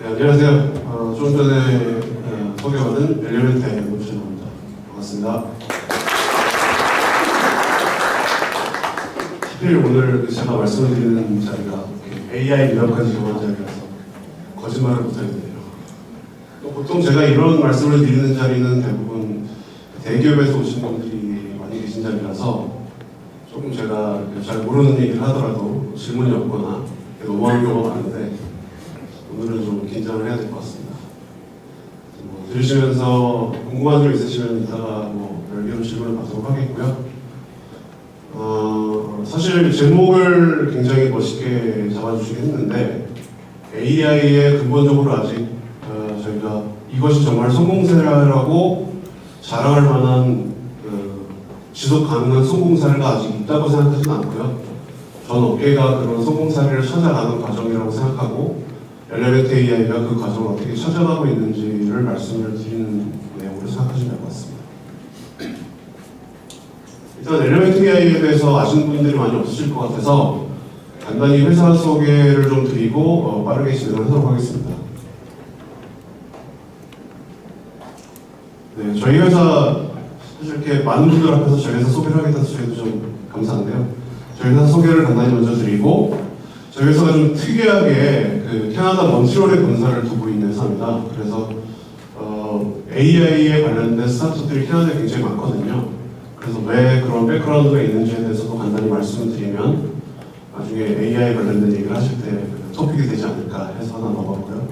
네, 안녕하세요. 좀 전에 소개받은 엘리멘트의 모션입니다. 반갑습니다. 하필 오늘 제가 말씀을 드리는 자리가 AI 미덕까지 정한 자리라서 거짓말을 못하겠네요. 보통 제가 이런 말씀을 드리는 자리는 대부분 대기업에서 오신 분들이 많이 계신 자리라서 조금 제가 잘 모르는 얘기를 하더라도 질문이 없거나 너무한 경우가 많은데 오늘은 좀 긴장을 해야 될 것 같습니다. 들으시면서 궁금한 점 있으시면 이따가 별개로 질문을 받도록 하겠고요. 사실 제목을 굉장히 멋있게 잡아주시긴 했는데 AI의 근본적으로 아직 저희가 이것이 정말 성공사라고 자랑할 만한 지속 가능한 성공사례가 아직 있다고 생각하지는 않고요. 전 업계가 그런 성공사례를 찾아가는 과정이라고 생각하고 엘리멘트 AI가 그 과정을 어떻게 찾아가고 있는지를 말씀을 드리는 내용으로 생각하시면 될 것 같습니다. 일단 엘리멘트 AI에 대해서 아시는 분들이 많이 없으실 것 같아서 간단히 회사 소개를 좀 드리고 빠르게 진행을 하도록 하겠습니다. 네, 저희 회사 사실 이렇게 많은 분들 앞에서 저희 회사 소개를 하게 돼서 저희도 좀 감사한데요. 저희 회사 소개를 간단히 먼저 드리고 저희 회사가 좀 특이하게 캐나다 몬트리올에 본사를 두고 있는 회사입니다. 그래서 AI에 관련된 스타트업들이 캐나다에 굉장히 많거든요. 그래서 왜 그런 백그라운드가 있는지에 대해서도 간단히 말씀을 드리면 나중에 AI 관련된 얘기를 하실 때 토픽이 되지 않을까 해서 하나 넣어봤고요.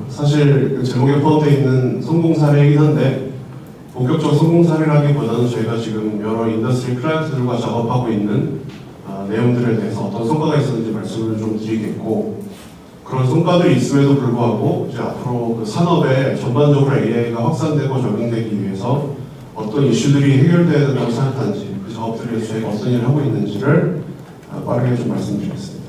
사실 그 제목에 포함되어 있는 성공 사례이긴 한데 본격적 성공 사례라기보다는 저희가 지금 여러 인더스트리 클라이언트들과 작업하고 있는 내용들에 대해서 어떤 성과가 있었는지 말씀을 좀 드리겠고, 그런 성과들이 있음에도 불구하고 이제 앞으로 그 산업에 전반적으로 AI가 확산되고 적용되기 위해서 어떤 이슈들이 해결돼야 된다고 생각하는지, 그 작업들을 위해서 저희가 어떤 일을 하고 있는지를 빠르게 좀 말씀드리겠습니다.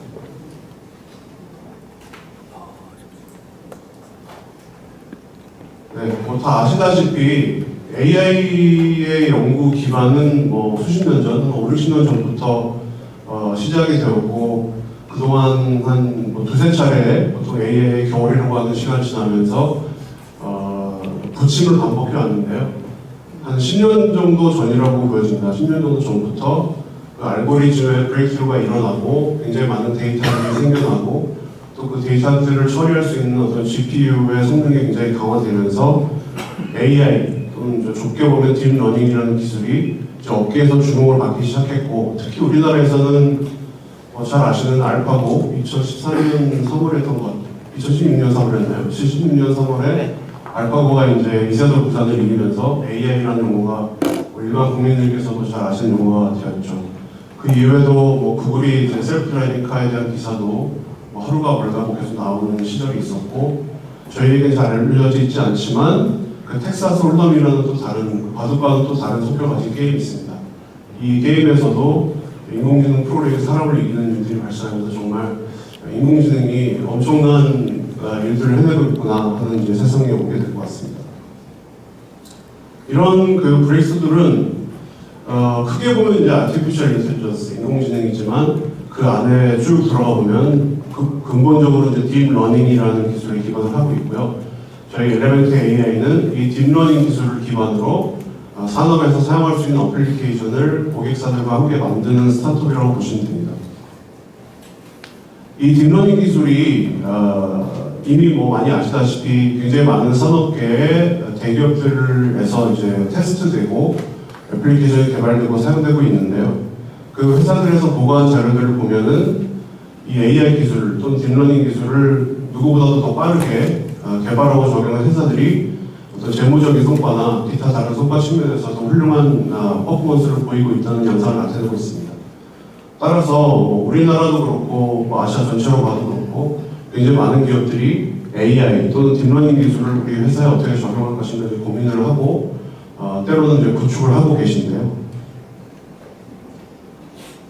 네, 다 아시다시피 AI의 연구 기반은 수십 년 전, 5, 60년 전부터 시작이 되었고, 그동안 한 두세 차례 보통 AI의 겨울이라고 하는 시간이 지나면서 부침을 반복해 왔는데요. 한 10년 정도 전이라고 보여집니다. 10년 정도 전부터 그 알고리즘의 브레이크스루가 일어나고 굉장히 많은 데이터들이 생겨나고 또 그 데이터들을 처리할 수 있는 어떤 GPU의 성능이 굉장히 강화되면서 AI 또는 좁게 보면 딥러닝이라는 기술이 이제 업계에서 주목을 받기 시작했고, 특히 우리나라에서는 잘 아시는 알파고 2014년 3월에 했던 것, 2016년 3월이었나요? 2016년 3월에 알파고가 이제 이세돌 부산을 이기면서 AI라는 용어가 일반 국민들께서도 잘 아시는 용어가 되었죠. 그 이후에도 구글이 이제 셀프 드라이빙 카에 대한 기사도 하루가 멀다고 계속 나오는 시절이 있었고, 저희에겐 잘 알려져 있지 않지만 그 텍사스 홀덤이라는 또 다른, 바둑과는 또 다른 성격을 가진 게임이 있습니다. 이 게임에서도 인공지능 프로그램이 사람을 이기는 일들이 발생하면서 정말 인공지능이 엄청난 일들을 해내고 있구나 하는 이제 세상에 오게 될 것 같습니다. 이런 그 브레이크스루들은 크게 보면 이제 아티피셜 인텔리전스, 인공지능이지만 그 안에 쭉 들어가 보면 근본적으로 이제 딥러닝이라는 기술에 기반을 하고 있고요. 저희 엘리멘트 AI는 이 딥러닝 기술을 기반으로 산업에서 사용할 수 있는 어플리케이션을 고객사들과 함께 만드는 스타트업이라고 보시면 됩니다. 이 딥러닝 기술이 이미 많이 아시다시피 굉장히 많은 산업계의 대기업들에서 이제 테스트되고 애플리케이션이 개발되고 사용되고 있는데요. 그 회사들에서 보고한 자료들을 보면은 이 AI 기술 또는 딥러닝 기술을 누구보다도 더 빠르게 개발하고 적용한 회사들이 어떤 재무적인 성과나 기타 다른 성과 측면에서도 훌륭한 퍼포먼스를 보이고 있다는 양상을 나타내고 있습니다. 따라서 우리나라도 그렇고 아시아 전체로 봐도 그렇고 굉장히 많은 기업들이 AI 또는 딥러닝 기술을 우리 회사에 어떻게 적용할 것인가 고민을 하고 때로는 이제 구축을 하고 계신데요.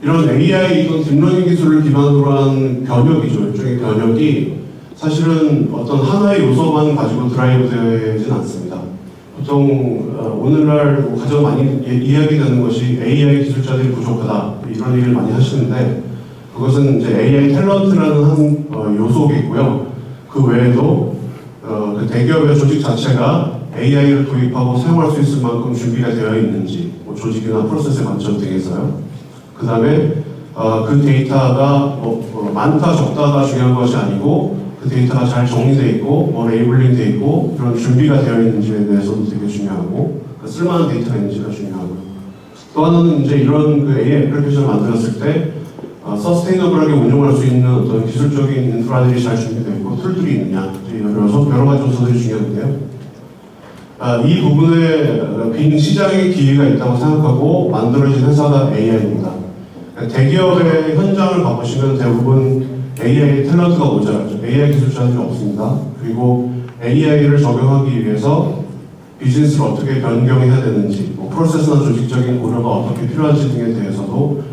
이런 AI 또는 딥러닝 기술을 기반으로 한 변혁이죠. 일종의 변혁이 사실은 어떤 하나의 요소만 가지고 드라이브 되진 않습니다. 보통 오늘날 가장 많이 이야기되는 것이 AI 기술자들이 부족하다 이런 얘기를 많이 하시는데 그것은 이제 AI 탤런트라는 한 요소겠고요. 그 외에도 그 대기업의 조직 자체가 AI를 도입하고 사용할 수 있을 만큼 준비가 되어 있는지, 뭐 조직이나 프로세스의 관점 등에서요. 그 다음에 그 데이터가 많다 적다가 중요한 것이 아니고 그 데이터가 잘 정리되어 있고 뭐 레이블링 되어 있고 그런 준비가 되어 있는지에 대해서도 되게 중요하고 쓸만한 데이터가 있는지가 중요하고요. 또 하나는 이제 이런 그 AI 애플리케이션을 만들었을 때 서스테이너블하게 운용할 수 있는 어떤 기술적인 인프라들이 잘 준비되어 있고 툴들이 있느냐, 여러 가지 요소들이 중요한데요. 이 부분에 빈 시장의 기회가 있다고 생각하고 만들어진 회사가 AI입니다. 대기업의 현장을 가보시면 대부분 AI 탤런트가 모자라죠. AI 기술자들이 없습니다. 그리고 AI를 적용하기 위해서 비즈니스를 어떻게 변경해야 되는지, 뭐 프로세스나 조직적인 고려가 어떻게 필요한지 등에 대해서도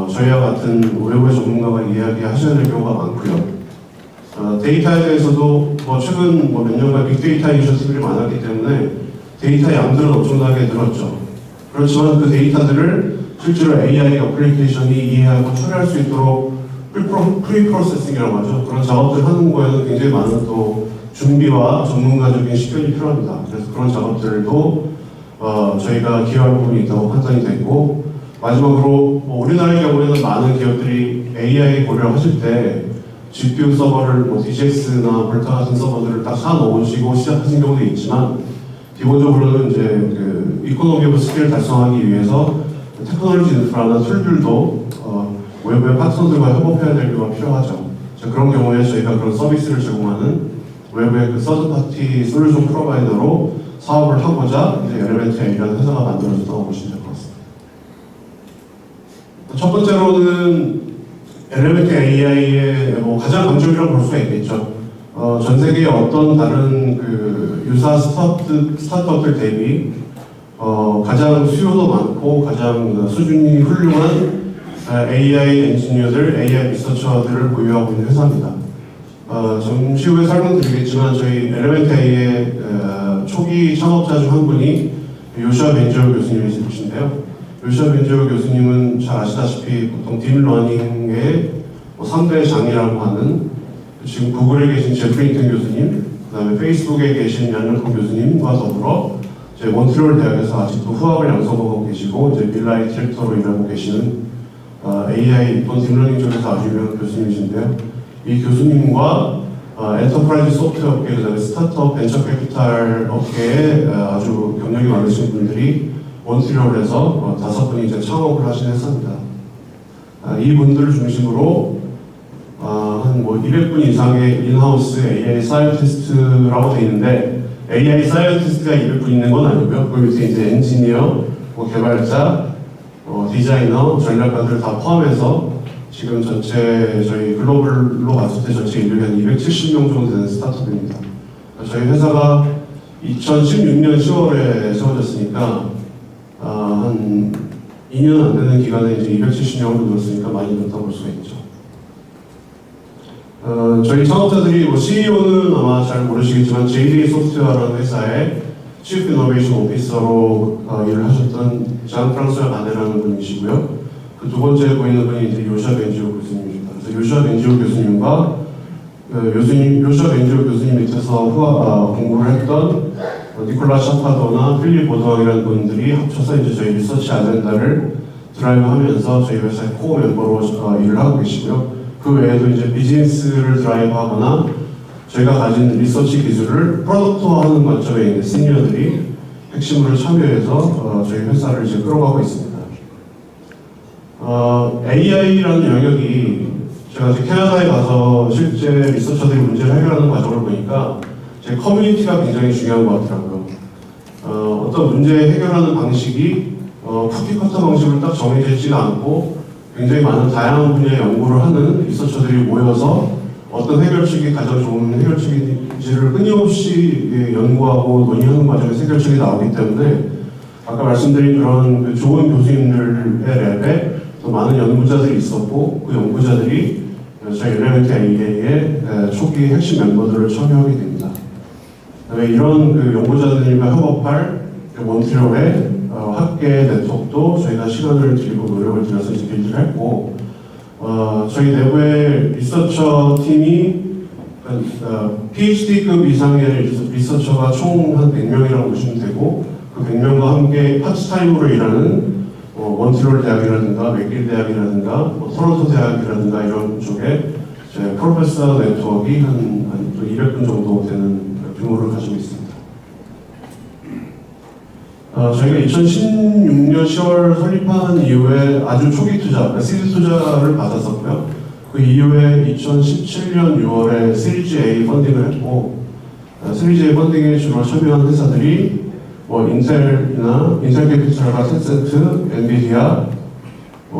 저희와 같은 외부의 전문가가 이야기하셔야 될 경우가 많고요. 데이터에 대해서도 최근 몇 년간 빅데이터 이니셔티브들이 많았기 때문에 데이터 양들은 엄청나게 늘었죠. 그렇지만 그 데이터들을 실제로 AI 어플리케이션이 이해하고 처리할 수 있도록 프리프로세싱이라고 하죠. 그런 작업들 하는 거에는 굉장히 많은 또 준비와 전문가적인 식견이 필요합니다. 그래서 그런 작업들도 저희가 기여할 부분이 있다고 판단이 됐고, 마지막으로 우리나라의 경우에는 많은 기업들이 AI 고려를 하실 때 GPU 서버를 DGX나 볼타 같은 서버들을 딱 사놓으시고 시작하신 경우도 있지만, 기본적으로는 이제 그 이코노미 오브 스케일을 달성하기 위해서 테크놀로지 인프라나 툴들도 외부의 파트너들과 협업해야 될 경우가 필요하죠. 그런 경우에 저희가 그런 서비스를 제공하는 외부의 그 서드파티 솔루션 프로바이더로 사업을 하고자 이제 엘리멘트 AI라는 회사가 만들어졌다고 보시면 될 것 같습니다. 첫 번째로는 엘리멘트 AI의 가장 강점이라고 볼 수가 있겠죠. 전 세계의 어떤 다른 그 유사 스타트업들 대비 가장 수요도 많고 가장 수준이 훌륭한 AI 엔지니어들, AI 리서처들을 보유하고 있는 회사입니다. 잠시 후에 설명드리겠지만 저희 엘리멘트 AI의 초기 창업자 중 한 분이 요시아 벤지오 교수님이신데요. 요시아 벤지오 교수님은 잘 아시다시피 보통 딥러닝의 3대 장이라고 하는, 지금 구글에 계신 제프리 힌튼 교수님, 그 다음에 페이스북에 계신 얀르콩 교수님과 더불어 이제 몬트리올 대학에서 아직도 후학을 양성하고 계시고 이제 밀라이 디렉터로 일하고 계시는 AI 또는 딥러닝 쪽에서 아주 유명한 교수님이신데요. 이 교수님과 엔터프라이즈 소프트웨어 업계, 그 다음에 스타트업 벤처 캐피탈 업계에 아주 경력이 많으신 분들이 몬트리올에서 5분이 이제 창업을 하신 회사입니다. 이 분들을 중심으로 한 200분 이상의 인하우스 AI 사이언티스트라고 되어 있는데, AI 사이언티스트가 200분 있는 건 아니고요. 그 밑에 이제 엔지니어, 개발자, 디자이너, 전략가들을 다 포함해서 지금 전체 저희 글로벌로 봤을 때 전체 인력이 한 270명 정도 되는 스타트업입니다. 저희 회사가 2016년 10월에 세워졌으니까 한 2년 안 되는 기간에 이제 270명으로 늘었으니까 많이 늘었다고 볼 수가 있죠. 저희 창업자들이 CEO는 아마 잘 모르시겠지만 JD 소프트웨어라는 회사의 Chief Innovation Officer로 일을 하셨던 장 프랑스와 바네라는 분이시고요. 그 두 번째 보이는 분이 이제 요시아 벤지오 교수님입니다. 그래서 요시아 벤지오 교수님과 요시아 벤지오 교수님 밑에서 공부를 했던 니콜라 샤파도나 필립 보드왕이라는 분들이 합쳐서 이제 저희 리서치 아젠다를 드라이브하면서 저희 회사의 코어 멤버로 일을 하고 계시고요. 그 외에도 이제 비즈니스를 드라이브하거나 저희가 가진 리서치 기술을 프로덕트화하는 관점에 있는 시니어들이 핵심으로 참여해서 저희 회사를 이제 끌어가고 있습니다. AI라는 영역이 제가 이제 캐나다에 가서 실제 리서처들이 문제를 해결하는 과정을 보니까 제 커뮤니티가 굉장히 중요한 것 같더라고요. 어떤 문제 해결하는 방식이 쿠키커터 방식으로 딱 정해져 있지가 않고 굉장히 많은 다양한 분야의 연구를 하는 리서처들이 모여서 어떤 해결책이 가장 좋은 해결책인지를 끊임없이 연구하고 논의하는 과정에서 해결책이 나오기 때문에 아까 말씀드린 그런 그 좋은 교수님들의 랩에 또 많은 연구자들이 있었고 그 연구자들이 저희 엘리멘트 AI의 초기 핵심 멤버들을 참여하게 됩니다. 그다음에 이런 그 연구자들과 협업할 몬트리올의 학계 네트워크도 저희가 시간을 들이고 노력을 들여서 이제 빌드를 했고, 저희 내부의 리서처 팀이 PhD급 이상의 리서처가 총 한 100명이라고 보시면 되고, 그 100명과 함께 파트타임으로 일하는 몬트리올 대학이라든가 맥길 대학이라든가 토론토 대학이라든가 이런 쪽에 프로페서 네트워크가 한 200분 정도 되는 규모를 가지고 있습니다. 저희가 2016년 10월 설립한 이후에 아주 초기 투자, 그러니까 시드 투자를 받았었고요. 그 이후에 2017년 6월에 시리즈 A 펀딩을 했고, 시리즈 A 펀딩에 주로 참여한 회사들이 인텔 캐피탈과 텐센트, 엔비디아,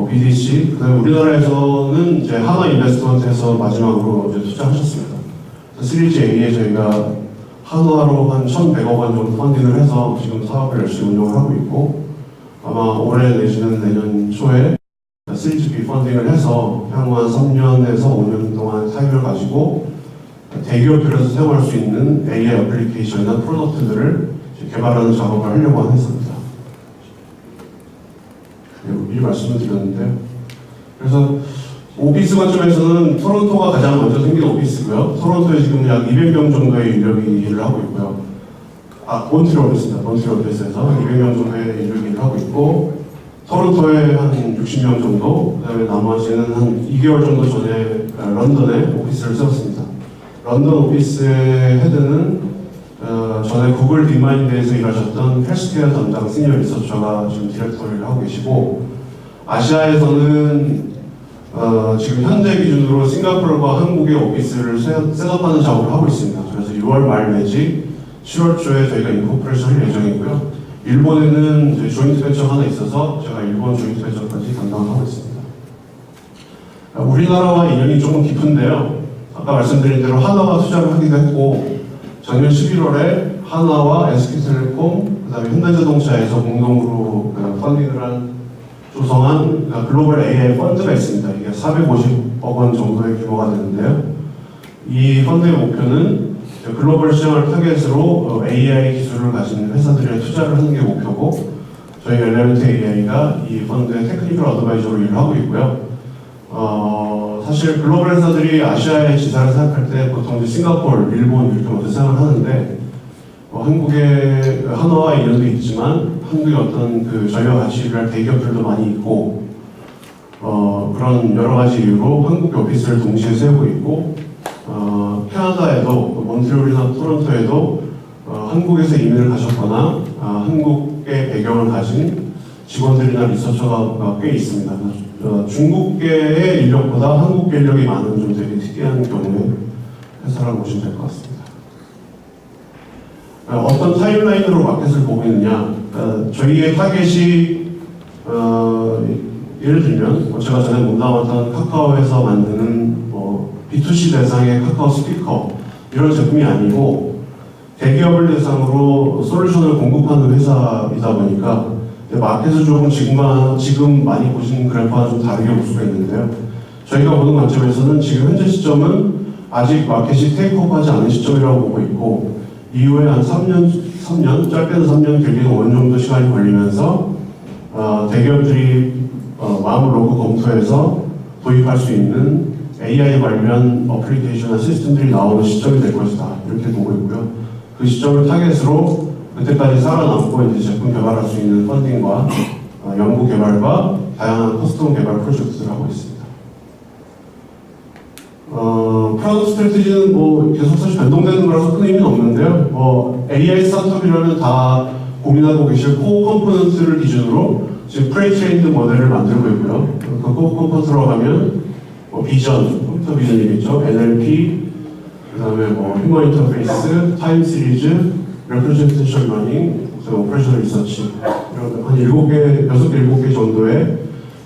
BDC, 그다음에 우리나라에서는 이제 하나 인베스트먼트에서 마지막으로 이제 투자하셨습니다. 시리즈 A에 저희가 한화로 한 1,100억 원 정도 펀딩을 해서 지금 사업을 열심히 운영을 하고 있고, 아마 올해 내지는 내년 초에 시리즈 B 펀딩을 해서 향후 한 3년에서 5년 동안 사익을 가지고 대기업들에서 사용할 수 있는 AI 애플리케이션이나 프로덕트들을 개발하는 작업을 하려고 하는 회사입니다. 미리 말씀을 드렸는데요. 그래서 오피스 관점에서는 토론토가 가장 먼저 생긴 오피스고요. 토론토에 지금 약 200명 정도의 인력이 일을 하고 있고요. 몬트리올이었습니다. 몬트리올에서 200명 정도의 인력이 일을 하고 있고, 토론토에 한 60명 정도, 그다음에 나머지는 한 2개월 정도 전에 런던에 오피스를 세웠습니다. 런던 오피스의 헤드는 전에 구글 딥마인드에서 일하셨던 헬스케어 담당 시니어 리서처가 지금 디렉터를 하고 계시고, 아시아에서는 지금 현재 기준으로 싱가포르와 한국의 오피스를 셋업하는 작업을 하고 있습니다. 그래서 6월 말 내지 7월 초에 저희가 인코퍼레이션 할 예정이고요. 일본에는 이제 조인트 벤처가 하나 있어서 제가 일본 조인트 벤처까지 담당하고 있습니다. 우리나라와 인연이 조금 깊은데요. 아까 말씀드린 대로 하나와 투자를 하기도 했고, 작년 11월에 하나와 SK텔레콤, 그다음에 현대자동차에서 공동으로 펀딩을 한 조성한 글로벌 AI 펀드가 있습니다. 이게 450억 원 정도의 규모가 되는데요. 이 펀드의 목표는 글로벌 시장을 타겟으로 AI 기술을 가진 회사들에 투자를 하는 게 목표고, 저희 엘레멘트 AI가 이 펀드의 테크니컬 어드바이저로 일을 하고 있고요. 사실 글로벌 회사들이 아시아의 지사를 생각할 때 보통 이제 싱가포르, 일본 이렇게 먼저 생각을 하는데, 한국의 한화와 인연도 있지만 한국의 어떤 저희와 같이 일할 대기업들도 많이 있고, 그런 여러 가지 이유로 한국 오피스를 동시에 세우고 있고, 캐나다에도 몬트리올이나 토론토에도 한국에서 이민을 가셨거나 한국의 배경을 가진 직원들이나 리서처가 꽤 있습니다. 중국계의 인력보다 한국계 인력이 많은 좀 되게 특이한 경우의 회사라고 보시면 될 것 같습니다. 어떤 타임라인으로 마켓을 보고 있느냐, 저희의 타겟이 예를 들면 제가 전에 문담했던 카카오에서 만드는 B2C 대상의 카카오 스피커 이런 제품이 아니고 대기업을 대상으로 솔루션을 공급하는 회사이다 보니까 마켓을 조금 지금 많이 보시는 그래프와 좀 다르게 볼 수가 있는데요. 저희가 보는 관점에서는 지금 현재 시점은 아직 마켓이 테이크오프하지 않은 시점이라고 보고 있고, 이후에 한 3년, 짧게는 3년, 길게는 5년 정도 시간이 걸리면서 대기업들이 마음을 놓고 검토해서 도입할 수 있는 AI 관련 어플리케이션이나 시스템들이 나오는 시점이 될 것이다, 이렇게 보고 있고요. 그 시점을 타겟으로 그때까지 살아남고 이제 제품 개발할 수 있는 펀딩과 연구 개발과 다양한 커스텀 개발 프로젝트를 하고 있습니다. 프로덕트 스트래티지는 계속 사실 변동되는 거라서 큰 의미는 없는데요. AI 스타트업이라면 다 고민하고 계실 코어 컴포넌트를 기준으로 지금 프레트레인드 모델을 만들고 있고요. 그 코어 컴포넌트로 가면 비전, 컴퓨터 비전이겠죠. NLP, 그 다음에 휴먼 인터페이스, 타임 시리즈, 레프레젠테이션 러닝, 오퍼레이셔널 리서치, 이런 한 6개, 7개 정도의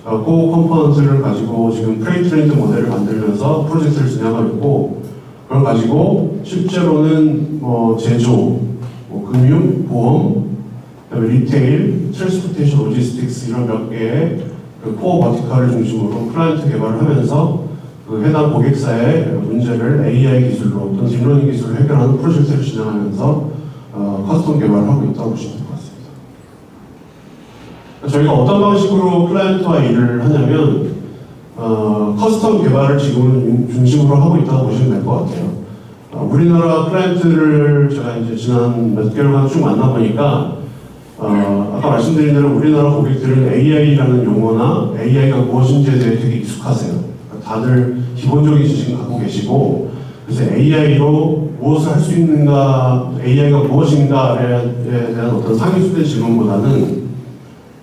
코어 컴포넌트를 가지고 지금 프레트레인드 모델을 만들면서 프로젝트를 진행하고 있고, 그걸 가지고 실제로는 제조, 금융, 보험, 그다음에 리테일, 트랜스포테이션, 로지스틱스 이런 몇 개의 코어 버티컬을 중심으로 클라이언트 개발을 하면서 해당 고객사의 문제를 AI 기술로 또는 딥러닝 기술로 해결하는 프로젝트를 진행하면서 커스텀 개발을 하고 있다고 보시면 될 것 같습니다. 저희가 어떤 방식으로 클라이언트와 일을 하냐면 커스텀 개발을 지금은 중심으로 하고 있다고 보시면 될 것 같아요. 우리나라 클라이언트를 제가 이제 지난 몇 개월간 쭉 만나보니까 아까 말씀드린 대로 우리나라 고객들은 AI라는 용어나 AI가 무엇인지에 대해 되게 익숙하세요. 다들 기본적인 지식은 갖고 계시고, 그래서 AI로 무엇을 할 수 있는가, AI가 무엇인가에 대한 어떤 상위수된 질문보다는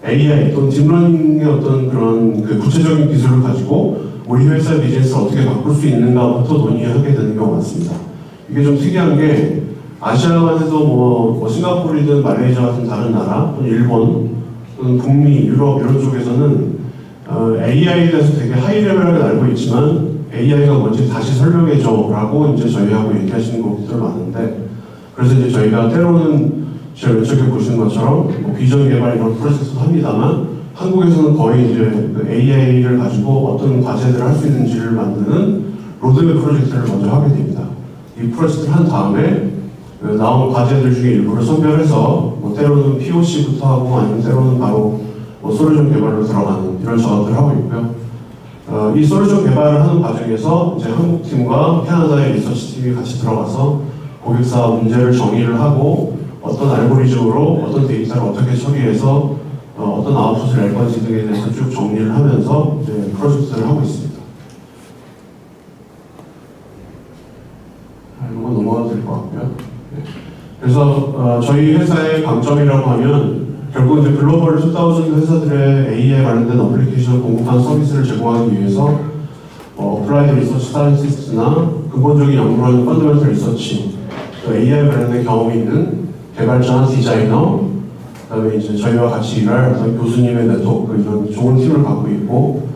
AI 또는 딥러닝의 어떤 그런 그 구체적인 기술을 가지고 우리 회사의 비즈니스를 어떻게 바꿀 수 있는가부터 논의하게 되는 경우가 많습니다. 이게 좀 특이한 게 아시아만에서 뭐 싱가포르이든 말레이시아 같은 다른 나라, 또는 일본, 또는 북미, 유럽 이런 쪽에서는 AI에 대해서 되게 하이 레벨하게 알고 있지만 AI가 뭔지 다시 설명해줘라고 이제 저희하고 얘기하시는 고객들 많은데, 그래서 이제 저희가 때로는 제가 왼쪽에 보시는 것처럼 뭐 비전 개발 이런 프로젝트도 합니다만 한국에서는 거의 이제 그 AI를 가지고 어떤 과제들을 할 수 있는지를 만드는 로드맵 프로젝트를 먼저 하게 됩니다. 이 프로젝트를 한 다음에 나온 과제들 중에 일부를 선별해서 뭐 때로는 POC부터 하고 아니면 때로는 바로 뭐 솔루션 개발로 들어가는 이런 작업들을 하고 있고요. 이 솔루션 개발을 하는 과정에서 이제 한국 팀과 캐나다의 리서치 팀이 같이 들어가서 고객사 문제를 정의를 하고 어떤 알고리즘으로 어떤 데이터를 어떻게 처리해서 어떤 아웃풋을 낼 건지 등에 대해서 쭉 정리를 하면서 이제 프로젝트를 하고 있습니다. 이건 넘어가도 될 것 같고요. 그래서 저희 회사의 강점이라고 하면 결국 이제 글로벌 2000 회사들의 AI에 관련된 어플리케이션 공급한 서비스를 제공하기 위해서 어플라이드 리서치 사이언티스트나 근본적인 연구를 하는 펀더멘털 리서치, 또 AI에 관련된 경험이 있는 개발자나 디자이너, 그다음에 이제 저희와 같이 일할 어떤 교수님의 네트워크 이런 좋은 팀을 갖고 있고,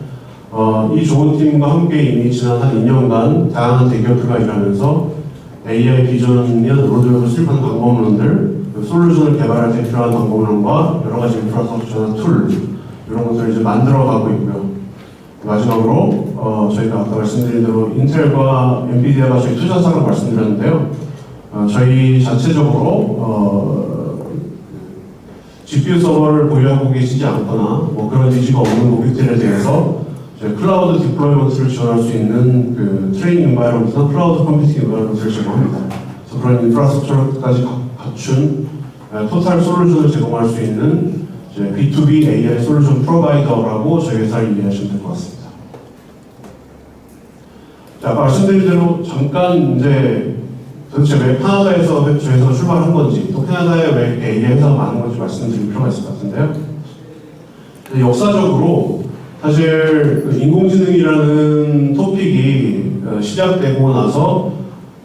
이 좋은 팀과 함께 이미 지난 한 2년간 다양한 대기업들과 일하면서 AI 비전이나 로드맵을 수립하는 방법론들, 솔루션을 개발할 때 필요한 방법론과 여러 가지 인프라스트럭처나 툴 이런 것들을 이제 만들어가고 있고요. 마지막으로 저희가 아까 말씀드린 대로 인텔과 엔비디아가 저희 투자사라고 말씀드렸는데요. 저희 자체적으로 GPU 서버를 보유하고 계시지 않거나 뭐 그런 니즈가 없는 고객들에 대해서 클라우드 디플로이먼트를 지원할 수 있는 그 트레이닝 인바이러먼트나 클라우드 컴퓨팅 인바이러먼트를 제공합니다. 그래서 그런 인프라스트럭처까지 갖춘 토탈 솔루션을 제공할 수 있는 B2B AI 솔루션 프로바이더라고 저희 회사를 이해하시면 될 것 같습니다. 자, 아까 말씀드린 대로 잠깐 이제 도대체 왜 캐나다에서 저희 회사가 출발한 건지, 또 캐나다에 왜 AI 회사가 많은 건지 말씀드릴 필요가 있을 것 같은데요. 역사적으로 사실 인공지능이라는 토픽이 시작되고 나서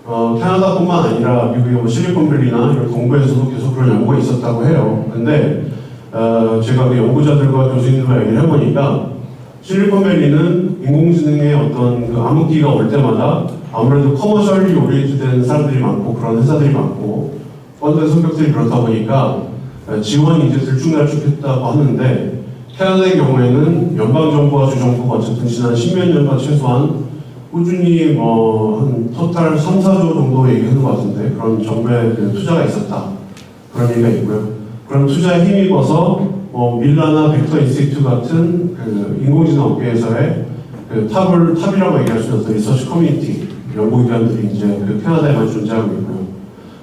캐나다뿐만 아니라 미국의 뭐 실리콘밸리나 이런 동부에서도 계속 그런 연구가 있었다고 해요. 근데 제가 그 연구자들과 교수님들과 얘기를 해보니까 실리콘밸리는 인공지능의 어떤 그 암흑기가 올 때마다 아무래도 커머셜리 오리엔트된 사람들이 많고 그런 회사들이 많고 펀드 성격들이 그렇다 보니까 지원이 이제 들쭉날쭉했다고 하는데, 캐나다의 경우에는 연방정부와 주정부가 어쨌든 지난 10몇 년간 최소한 꾸준히 한 토탈 3, 4조 정도 얘기하는 것 같은데 그런 정부의 그 투자가 있었다, 그런 얘기가 있고요. 그런 투자에 힘입어서 밀라나 벡터 인스티튜트 같은 그 인공지능 업계에서의 그 탑이라고 얘기할 수 있는 리서치 커뮤니티 연구기관들이 이제 그 캐나다에만 존재하고 있고요.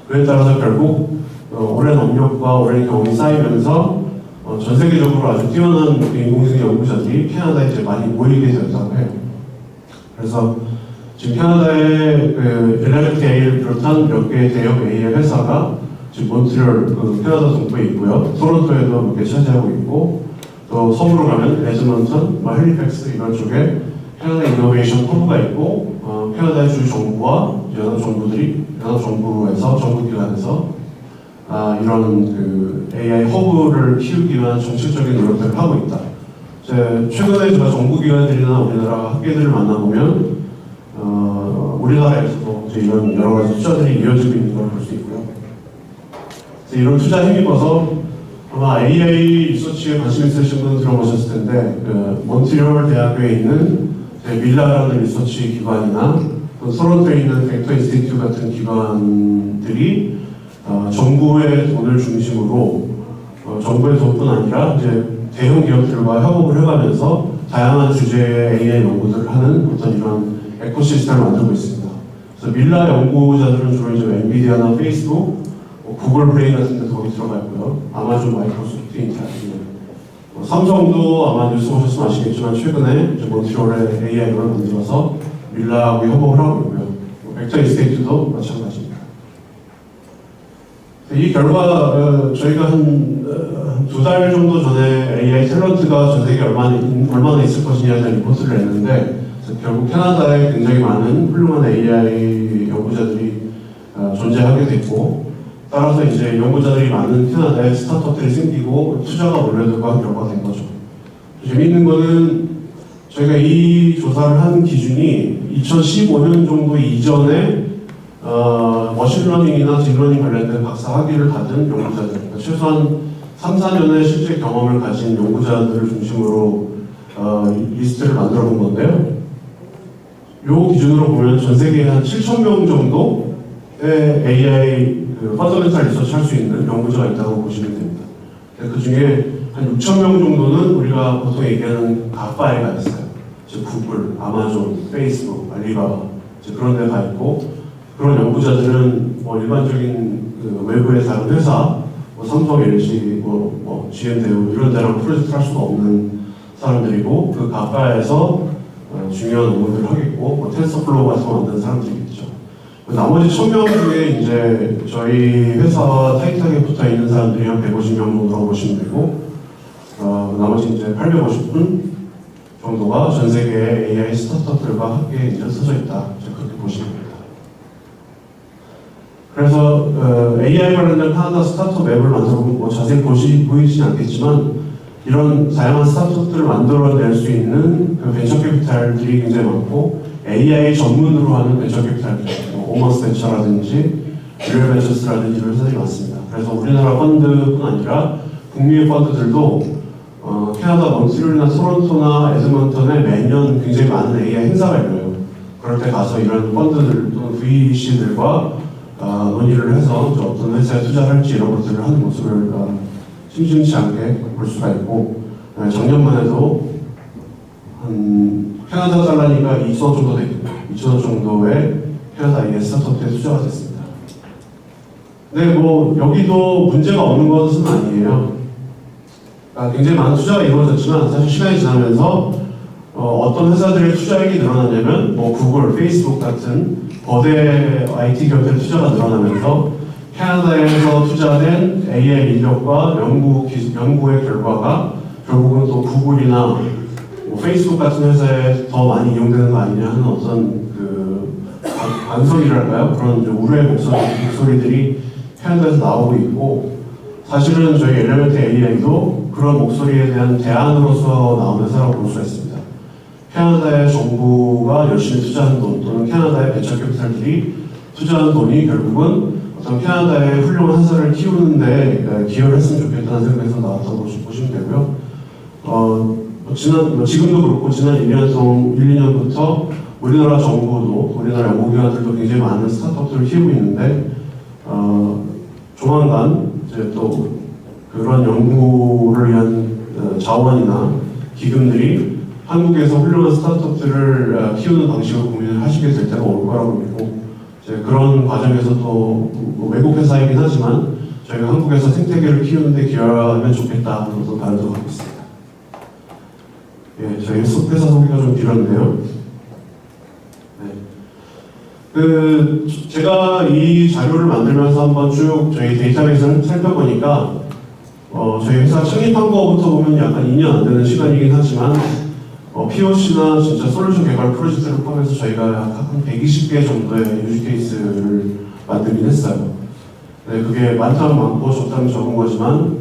그에 따라서 결국 오랜 업력과 오랜 경험이 쌓이면서 전 세계적으로 아주 뛰어난 인공지능 연구자들이 캐나다에 이제 많이 모이게 되었다고 해요. 그래서 지금 캐나다의 그 엘리멘트 AI를 비롯한 몇 개의 대형 AI 회사가 지금 몬트리올 그 캐나다 동부에 있고요. 토론토에도 몇 개 차지하고 있고, 또 서부로 가면 에드먼턴, 헬리팩스 이런 쪽에 캐나다 이노베이션 허브가 있고, 캐나다의 주 정부와 여러 정부에서 정부기관에서 이런 그 AI 허브를 키우기 위한 정책적인 노력들을 하고 있다. 최근에 제가 정부기관들이나 우리나라 학계들을 만나보면 우리나라에서도 이제 이런 여러 가지 투자들이 이어지고 있는 걸 볼 수 있고요. 그래서 이런 투자에 힘입어서 아마 AI 리서치에 관심 있으신 분은 들어보셨을 텐데, 그 몬트리올 대학교에 있는 밀라라는 리서치 기관이나 또 토론토에 있는 벡터 인스티튜트 같은 기관들이 정부의 돈을 중심으로 정부의 돈뿐 아니라 이제 대형 기업들과 협업을 해가면서 다양한 주제의 AI 연구들을 하는 어떤 이런 에코시스템을 만들고 있습니다. 그래서 밀라 연구자들은 주로 이제 엔비디아나 페이스북, 구글 브레인 같은 데 거기 들어가 있고요. 아마존, 마이크로소프트, 인텔, 삼성도 아마 뉴스 보셨으면 아시겠지만 최근에 이제 몬트리올에 AI를 만들어서 밀라하고 협업을 하고 있고요. 벡터 인스테이트도 마찬가지입니다. 이 결과 저희가 한 두 달 정도 전에 AI 탤런트가 전 세계에 얼마나 있을 것이냐에 대한 리포트를 냈는데 결국 캐나다에 굉장히 많은 훌륭한 AI 연구자들이 존재하게 됐고 따라서 이제 연구자들이 많은 캐나다에 스타트업들이 생기고 투자가 몰려들고 한 결과가 된 거죠. 재미있는 거는 저희가 이 조사를 한 기준이 2015년 정도 이전에 머신러닝이나 딥러닝 관련된 박사 학위를 받은 연구자들, 그러니까 최소한 3, 4년의 실제 경험을 가진 연구자들을 중심으로 리스트를 만들어 본 건데요. 이 기준으로 보면 전 세계에 한 7,000명 정도의 AI 펀더멘탈 리서치 할 수 있는 연구자가 있다고 보시면 됩니다. 그 중에 한 6,000명 정도는 우리가 보통 얘기하는 가파에 가 있어요. 즉 구글, 아마존, 페이스북, 알리바바 그런 데 가 있고 그런 연구자들은 뭐 일반적인 외부의 다른 회사, 삼성, LG, GM 대우 이런 데랑 프로젝트 할 수가 없는 사람들이고 그 가파에서 중요한 업무들을 하겠고 텐서플로우 같은 거 만드는 사람들이겠죠. 나머지 1,000명 중에 이제 저희 회사와 타이트하게 붙어 있는 사람들이 한 150명 정도라고 보시면 되고 나머지 이제 850분 정도가 전 세계의 AI 스타트업들과 함께 이제 서져 있다. 그렇게 보시면 됩니다. 그래서 AI 관련된 캐나다 스타트업 맵을 만들어보면 뭐 자세히 보이진 않겠지만 이런 다양한 스타트업들을 만들어낼 수 있는 그 벤처 캐피탈들이 굉장히 많고 AI 전문으로 하는 벤처 캐피탈들, 오머스 벤처라든지 리얼 벤처스라든지 이런 회사들이 많습니다. 그래서 우리나라 펀드뿐 아니라 북미의 펀드들도 캐나다 몬트리올이나 토론토나 에드먼턴에 매년 굉장히 많은 AI 행사가 열려요. 그럴 때 가서 이런 펀드들 또는 VC들과 논의를 해서 어떤 회사에 투자를 할지 이런 것들을 하는 모습을 심심치 않게 볼 수가 있고 작년만 해도 한 캐나다 달러니까 2천 원 정도 되겠고 2천 원 정도의 캐나다 AI 스타트업에 투자가 됐습니다. 근데 뭐 여기도 문제가 없는 것은 아니에요. 굉장히 많은 투자가 이루어졌지만 사실 시간이 지나면서 어떤 회사들의 투자액이 늘어나냐면 뭐 구글, 페이스북 같은 거대 IT 기업들의 투자가 늘어나면서 캐나다에서 투자된 AI 인력과 연구의 결과가 결국은 또 구글이나 뭐 페이스북 같은 회사에 더 많이 이용되는 거 아니냐 하는 어떤 반성이랄까요? 그런 우려의 목소리들이 캐나다에서 나오고 있고 사실은 저희 엘리멘트 AI도 그런 목소리에 대한 대안으로서 나온 회사라고 볼 수가 있습니다. 캐나다의 정부가 열심히 투자하는 돈 또는 캐나다의 벤처 캐피탈들이 투자하는 돈이 결국은 어떤 캐나다의 훌륭한 회사를 키우는데 기여를 했으면 좋겠다는 생각에서 나왔다고 보시면 되고요. 지금도 그렇고 지난 1, 2년부터 우리나라 정부도 우리나라 연구기관들도 굉장히 많은 스타트업들을 키우고 있는데 조만간 이제 또 그런 연구를 위한 자원이나 기금들이 한국에서 훌륭한 스타트업들을 키우는 방식으로 고민을 하시게 될 때가 올 거라고 믿고 이제 그런 과정에서 또 외국 회사이긴 하지만 저희가 한국에서 생태계를 키우는데 기여하면 좋겠다 하는 어떤 바람도 갖고 있습니다. 예, 저희 회사 소개가 좀 길었네요. 제가 이 자료를 만들면서 한번 쭉 저희 데이터베이스를 살펴보니까 저희 회사 창립한 거부터 보면 약간 2년 안 되는 시간이긴 하지만 POC나 진짜 솔루션 개발 프로젝트를 포함해서 저희가 한 120개 정도의 유즈 케이스를 만들긴 했어요. 네, 그게 많다면 많고 적다면 적은 거지만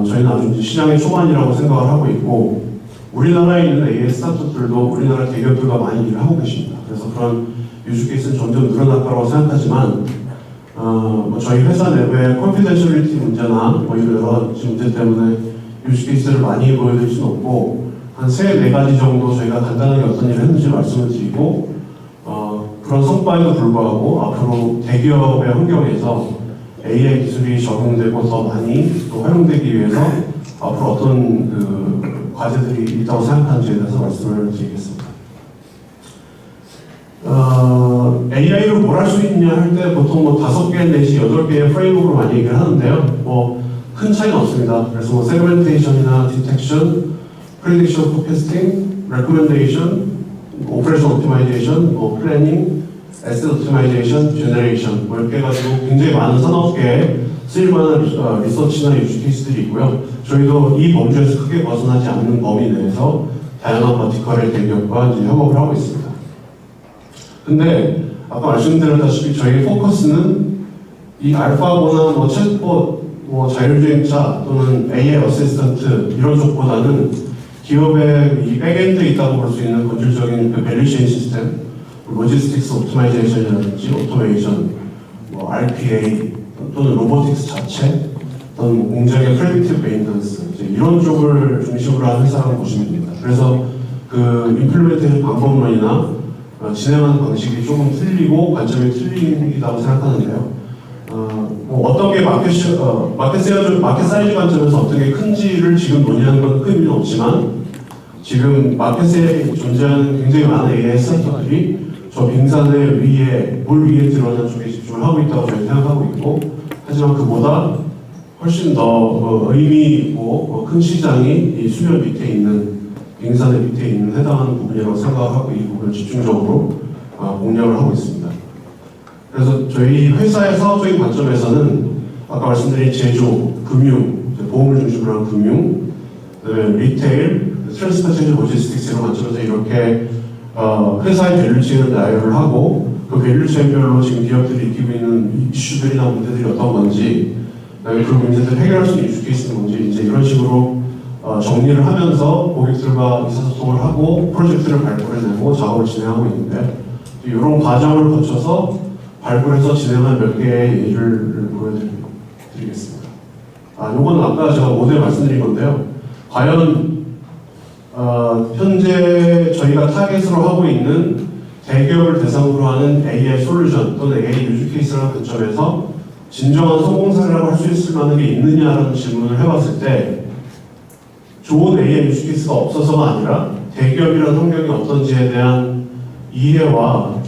저희는 아주 이제 시장의 초반이라고 생각을 하고 있고 우리나라에 있는 AI 스타트업들도 우리나라 대기업들과 많이 일을 하고 계십니다. 그래서 그런 유즈 케이스는 점점 늘어날 거라고 생각하지만 저희 회사 내부의 컨피덴셜리티 문제나 뭐 이런 여러 가지 문제 때문에 유즈 케이스를 많이 보여드릴 수는 없고 한 3-4가지 정도 저희가 간단하게 어떤 일을 했는지 말씀을 드리고 그런 성과에도 불구하고 앞으로 대기업의 환경에서 AI 기술이 적용되고 더 많이 또 활용되기 위해서 앞으로 어떤 과제들이 있다고 생각하는지에 대해서 말씀을 드리겠습니다. AI로 뭘 할 수 있냐 할 때 보통 뭐 5개 내지 8개의 프레임워크로 많이 얘기를 하는데요. 뭐 큰 차이는 없습니다. 그래서 뭐 세그멘테이션이나 디텍션, 프리딕션 포캐스팅, 레코멘데이션, 오퍼레이션 옵티마이제이션, 뭐 플래닝, 에셋 옵티마이제이션, 제너레이션 뭐 이렇게 해가지고 굉장히 많은 산업계에 쓰일만한 리서치나 유즈 케이스들이 있고요. 저희도 이 범주에서 크게 벗어나지 않는 범위 내에서 다양한 버티컬의 대기업과 이제 협업을 하고 있습니다. 근데 아까 말씀드렸다시피 저희의 포커스는 이 알파고나 뭐 챗봇, 뭐 자율주행차 또는 AI 어시스턴트 이런 쪽보다는 기업의 이 백엔드에 있다고 볼 수 있는 본질적인 그 밸류체인 시스템, 로지스틱스 오토마이제이션이라든지 오토메이션, 뭐 RPA 또는 로보틱스 자체 또는 뭐 공장의 프레딕티브 메인턴스 이런 쪽을 중심으로 하는 회사라고 보시면 됩니다. 그래서 그 임플리멘테이션 방법론이나 진행하는 방식이 조금 틀리고 관점이 틀리다고 생각하는데요. 뭐 어떤 게 마켓 사이즈 관점에서 어떤 게 큰지를 지금 논의하는 건 큰 의미는 없지만 지금 마켓에 존재하는 굉장히 많은 AI 스타트업들이 저 빙산의 위에, 물 위에 드러난 쪽에 집중을 하고 있다고 저는 생각하고 있고, 하지만 그보다 훨씬 더 의미 있고 큰 시장이 이 수면 밑에 있는, 빙산의 밑에 있는 해당하는 부분이라고 생각하고 이 부분을 집중적으로 공략을 하고 있습니다. 그래서 저희 회사의 사업적인 관점에서는 아까 말씀드린 제조, 금융, 보험을 중심으로 한 금융, 그다음에 리테일, 트랜스포테이션 로지스틱스 이런 관점에서 이렇게 회사의 밸류체인을 나열을 하고 그 밸류체인별로 지금 기업들이 익히고 있는 이슈들이나 문제들이 어떤 건지, 그다음에 그 문제들을 해결할 수 있는 유즈 케이스는 뭔지 이제 이런 식으로 정리를 하면서 고객들과 의사소통을 하고 프로젝트를 발표를 내고 작업을 진행하고 있는데, 이런 과정을 거쳐서 발굴 해서 진행한 몇 개의 예를 보여드리겠습니다. 요건 아까 제가 모델 말씀드린 건데요. 과연 현재 저희가 타겟으로 하고 있는 대기업을 대상으로 하는 AI 솔루션 또는 AI 유즈 케이스라는 관점에서 진정한 성공 사례라고 할 수 있을 만한 게 있느냐라는 질문을 해봤을 때 좋은 AI 유즈 케이스가 없어서가 아니라 대기업이라는 환경이 어떤지에 대한 이해와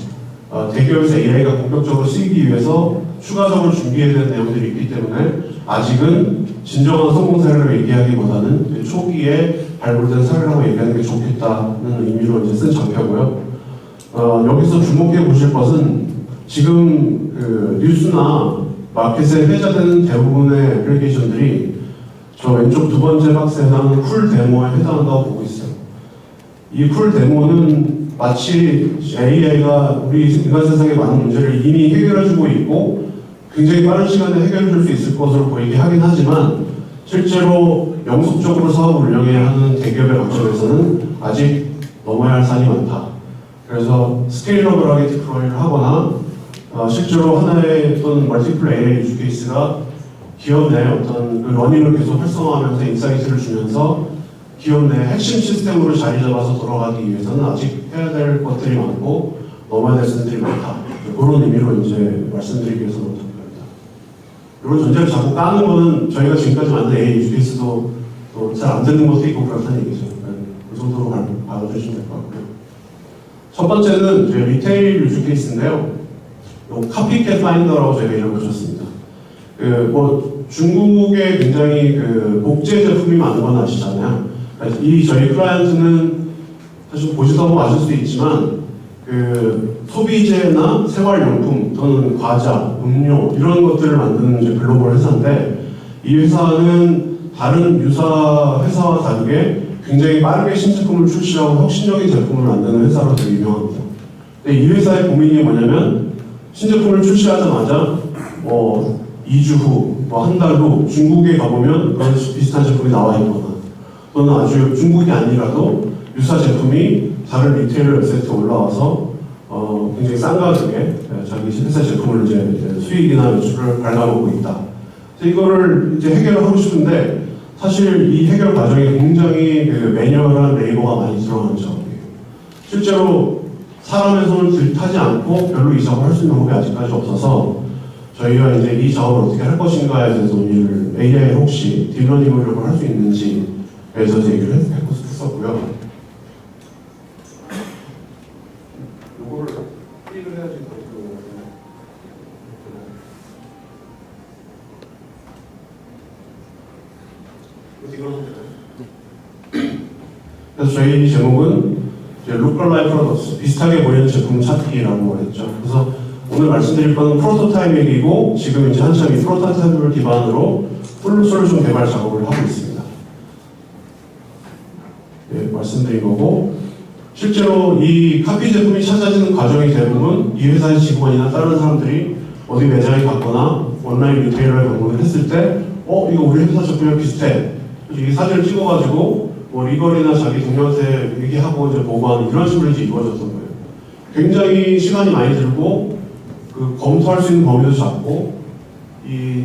대기업에서 AI가 본격적으로 쓰이기 위해서 추가적으로 준비해야 되는 내용들이 있기 때문에 아직은 진정한 성공 사례를 얘기하기보다는 초기에 발굴된 사례라고 얘기하는 게 좋겠다는 의미로 이제 쓴 장표고요. 여기서 주목해 보실 것은 지금 그 뉴스나 마켓에 회자되는 대부분의 애플리케이션들이 저 왼쪽 두 번째 박스에 해당하는 쿨 데모에 해당한다고 보고 있어요. 이 쿨 데모는 마치 AI가 우리 인간 세상의 많은 문제를 이미 해결해주고 있고 굉장히 빠른 시간에 해결해줄 수 있을 것으로 보이게 하긴 하지만 실제로 영속적으로 사업을 운영해야 하는 대기업의 관점에서는 아직 넘어야 할 산이 많다. 그래서 스케일러블하게 디플로이를 하거나 실제로 하나의 어떤 멀티플 AI 유즈 케이스가 기업 내 어떤 그 러닝을 계속 활성화하면서 인사이트를 주면서 기업 내 핵심 시스템으로 자리 잡아서 돌아가기 위해서는 아직 해야 될 것들이 많고 넘어야 될 산들이 많다. 그런 의미로 이제 말씀드리기 위해서 노력합니다. 이런 전제를 자꾸 까는 거는 저희가 지금까지 만든 AI 유즈 케이스도 잘 안 되는 것도 있고 그렇다는 얘기죠. 그 정도로 받아주시면 될 것 같고요. 첫 번째는 저희 리테일 유즈 케이스인데요. 카피캣 파인더라고 저희가 이름을 붙였습니다. 뭐 중국에 굉장히 복제 제품이 많은 건 아시잖아요. 이 저희 클라이언트는 사실 보시다 보면 아실 수 있지만 소비재나 생활용품 또는 과자, 음료 이런 것들을 만드는 이제 글로벌 회사인데 이 회사는 다른 유사 회사와 다르게 굉장히 빠르게 신제품을 출시하고 혁신적인 제품을 만드는 회사로 되게 유명합니다. 근데 이 회사의 고민이 뭐냐면 신제품을 출시하자마자 2주 후, 한 달 후 중국에 가보면 그런 비슷한 제품이 나와 있거나 또는 아주 중국이 아니라도 유사 제품이 다른 리테일러 웹사이트에 올라와서 굉장히 싼 가격에 자기 회사 제품을 이제 수익이나 매출을 갉아먹고 있다. 그래서 이거를 이제 해결을 하고 싶은데 사실 이 해결 과정에 굉장히 매뉴얼한 레이버가 많이 들어가는 작업이에요. 실제로 사람의 손을 타지 않고 별로 이 작업을 할 수 있는 방법이 아직까지 없어서 저희가 이제 이 작업을 어떻게 할 것인가에 대해서 논의를 AI에 혹시 딥러닝 활용을 할 수 있는지 대해서 얘기를 했었고요. 요거를 클릭을 해야지 그래서 저희 제목은 Lookalike Products, 비슷하게 보이는 제품 찾기라고 했죠. 그래서 오늘 말씀드릴 건 프로토타입이고 지금 이제 한참 이 프로토타입을 기반으로 풀 솔루션 개발 작업을 하고 있습니다. 네, 말씀드린 거고 실제로 이 카피 제품이 찾아지는 과정이 대부분 이 회사의 직원이나 다른 사람들이 어디 매장에 갔거나 온라인 리테일러에 방문을 했을 때 이거 우리 회사 제품이랑 비슷해. 이 사진을 찍어가지고 뭐 리걸이나 자기 동료한테 얘기하고 이제 보고하는 이런 식으로 이제 이루어졌던 거예요. 굉장히 시간이 많이 들고 그 검토할 수 있는 범위도 작고 이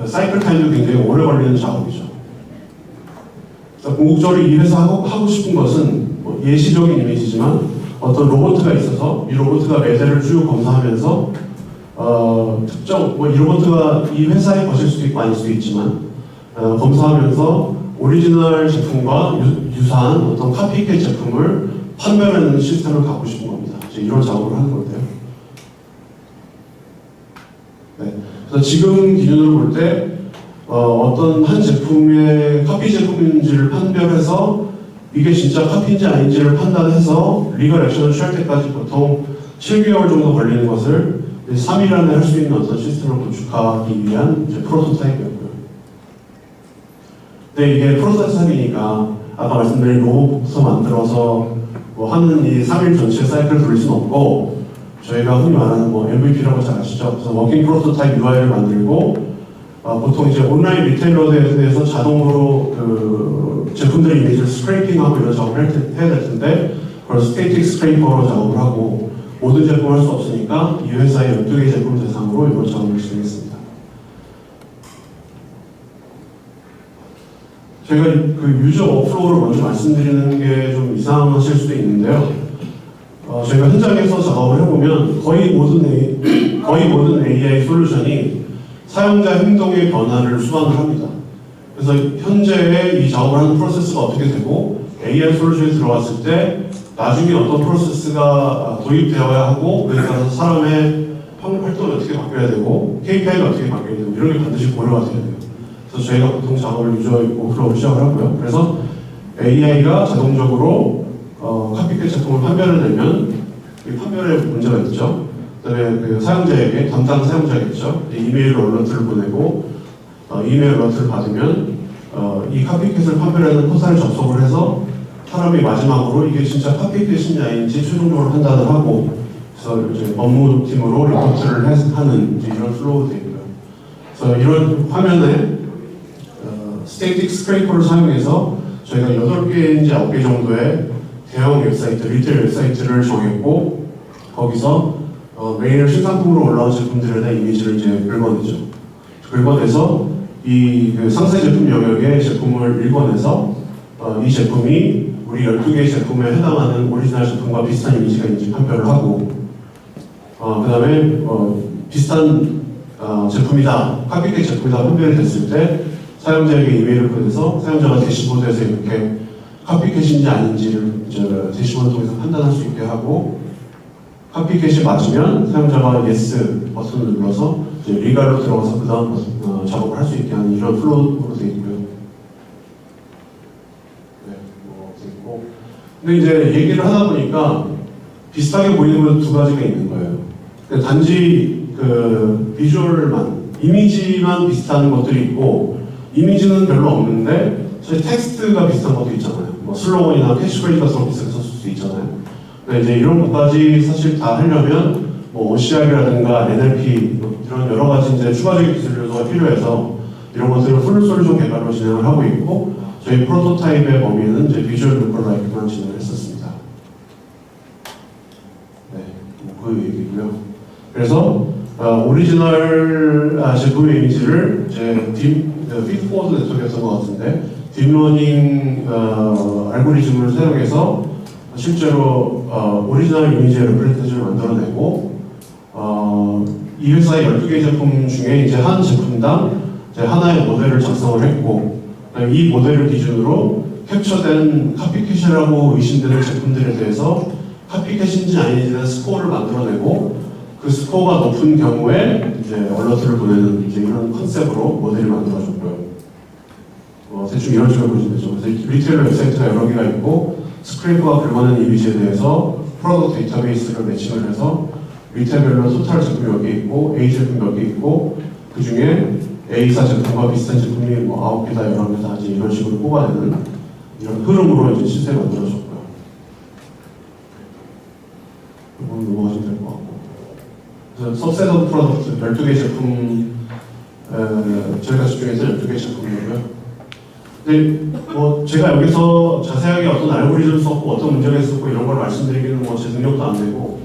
사이클 타임도 굉장히 오래 걸리는 작업이죠. 그래서 궁극적으로 이 회사 하고 싶은 것은 뭐 예시적인 이미지지만 어떤 로봇가 있어서 이 로봇가 매대를 쭉 검사하면서 특정 뭐 이 로봇가 이 회사에 거실 수도 있고 아닐 수도 있지만 검사하면서 오리지널 제품과 유사한 어떤 카피캣 제품을 판별하는 시스템을 갖고 싶은 겁니다. 이제 이런 작업을 하는 건데요. 네. 그래서 지금 기준으로 볼 때 어떤 한 제품의 카피 제품인지를 판별해서 이게 진짜 카피인지 아닌지를 판단해서 리걸 액션을 취할 때까지 보통 7개월 정도 걸리는 것을 3일 안에 할 수 있는 어떤 시스템을 구축하기 위한 이제 프로토타입이었고요. 근데 이게 프로토타입이니까 아까 말씀드린 로봇부터 만들어서 뭐 하는 이 3일 전체 사이클을 돌릴 수는 없고 저희가 흔히 말하는 뭐 MVP라고 잘 아시죠? 그래서 워킹 프로토타입 UI를 만들고 보통 이제 온라인 리테일러에 대해서 자동으로 그 제품들의 이미지를 스크래핑하고 이런 작업을 해야 될 텐데 그걸 스태틱 스크래퍼로 작업을 하고 모든 제품을 할 수 없으니까 이 회사의 12개 제품 대상으로 이런 작업을 진행했습니다. 저희가 그 유저 워크플로우를 먼저 말씀드리는 게 좀 이상하실 수도 있는데요. 저희가 현장에서 작업을 해보면 거의 모든 AI 솔루션이 사용자 행동의 변화를 수반을 합니다. 그래서 현재의 이 작업을 하는 프로세스가 어떻게 되고 AI 솔루션에 들어갔을 때 나중에 어떤 프로세스가 도입되어야 하고 그에 따라서 사람의 활동이 어떻게 바뀌어야 되고 KPI가 어떻게 바뀌어야 되고 이런 게 반드시 고려가 돼야 돼요. 그래서 저희가 보통 작업을 유저 워크플로우로 시작을 하고요. 그래서 AI가 자동적으로 카피캣 제품을 판별을 내면 이 판별에 문제가 있죠. 그다음에 그 사용자에게 담당 사용자겠죠. 이메일 얼러트를 보내고 이메일 얼러트를 받으면 이 카피캣을 판별하는 포털에 접속을 해서 사람이 마지막으로 이게 진짜 카피캣인지 아닌지 최종적으로 판단을 하고 그래서 이제 업무팀으로 리포트를 하는 이런 플로우 되고요. 그래서 이런 화면에 스태틱 스크래퍼를 사용해서 저희가 8개인지 9개 정도의 대형 웹사이트, 리테일 웹사이트를 정했고 거기서 메인을 신상품으로 올라온 제품들에 대한 이미지를 이제 긁어내죠. 긁어내서 그 상세 제품 영역의 제품을 읽어내서 이 제품이 우리 12개의 제품에 해당하는 오리지널 제품과 비슷한 이미지가 있는지 판별을 하고 그 다음에 비슷한 제품이다, 카피캣 제품이다 판별이 됐을 때 사용자에게 이메일을 보내서 사용자가 대시보드에서 이렇게 카피캣인지 아닌지를 이제 대시보드 통해서 판단할 수 있게 하고 카피캣이 맞으면 사용자가 yes 버튼을 눌러서 이제 리갈로 들어가서 그 다음 작업을 할 수 있게 하는 이런 플로우로 되어 있고요. 네, 있고. 근데 이제 얘기를 하다 보니까 비슷하게 보이는 건 두 가지가 있는 거예요. 단지 그 비주얼만, 이미지만 비슷한 것들이 있고 이미지는 별로 없는데 사실 텍스트가 비슷한 것도 있잖아요. 뭐 슬로건이나 캐치프레이즈 같은 거 비슷하게 썼을 수도 있잖아요. 근데 이제 이런 것까지 사실 다 하려면 뭐 OCR이라든가 NLP 이런 여러 가지 이제 추가적인 기술 요소가 필요해서 이런 것들을 풀 솔루션 개발로 진행을 하고 있고 저희 프로토타입의 범위는 이제 비주얼 루컬라이크만 진행을 했었습니다. 네, 그 얘기고요. 그래서 오리지널 제품의 이미지를 이제 피드포워드 네트워크였던 것 같은데 딥러닝 알고리즘을 사용해서 실제로 오리지널 이미지의 레프레젠테이션을 만들어내고 이 회사의 12개 제품 중에 이제 한 제품당 이제 하나의 모델을 작성을 했고 이 모델을 기준으로 캡처된 카피캣이라고 의심되는 제품들에 대해서 카피캣인지 아닌지는 스코어를 만들어내고 그 스코어가 높은 경우에 이제 얼러트를 보내는 이제 이런 컨셉으로 모델이 만들어졌고요. 대충 이런 식으로 보시면 되죠. 그래서 리테일러 웹사이트가 여러 개가 있고 스크래퍼가 긁어낸 이미지에 대해서 프로덕트 데이터베이스를 매칭을 해서 리테일별로 토탈 제품이 몇 개 있고 A 제품 몇 개 있고 그 중에 A사 제품과 비슷한 제품이 뭐 9개다 11개다 이런 식으로 뽑아내는 이런 흐름으로 이제 시스템이 만들어졌고요. 이건 넘어가시면 될 것 같고. 그래서 सब셋 오브 프로덕트 12개 제품 저희가 집중해서 12개 제품이고요. 근데 뭐 제가 여기서 자세하게 어떤 알고리즘을 썼고 어떤 문제가 있었고 이런 걸 말씀드리기는 뭐 제 능력도 안 되고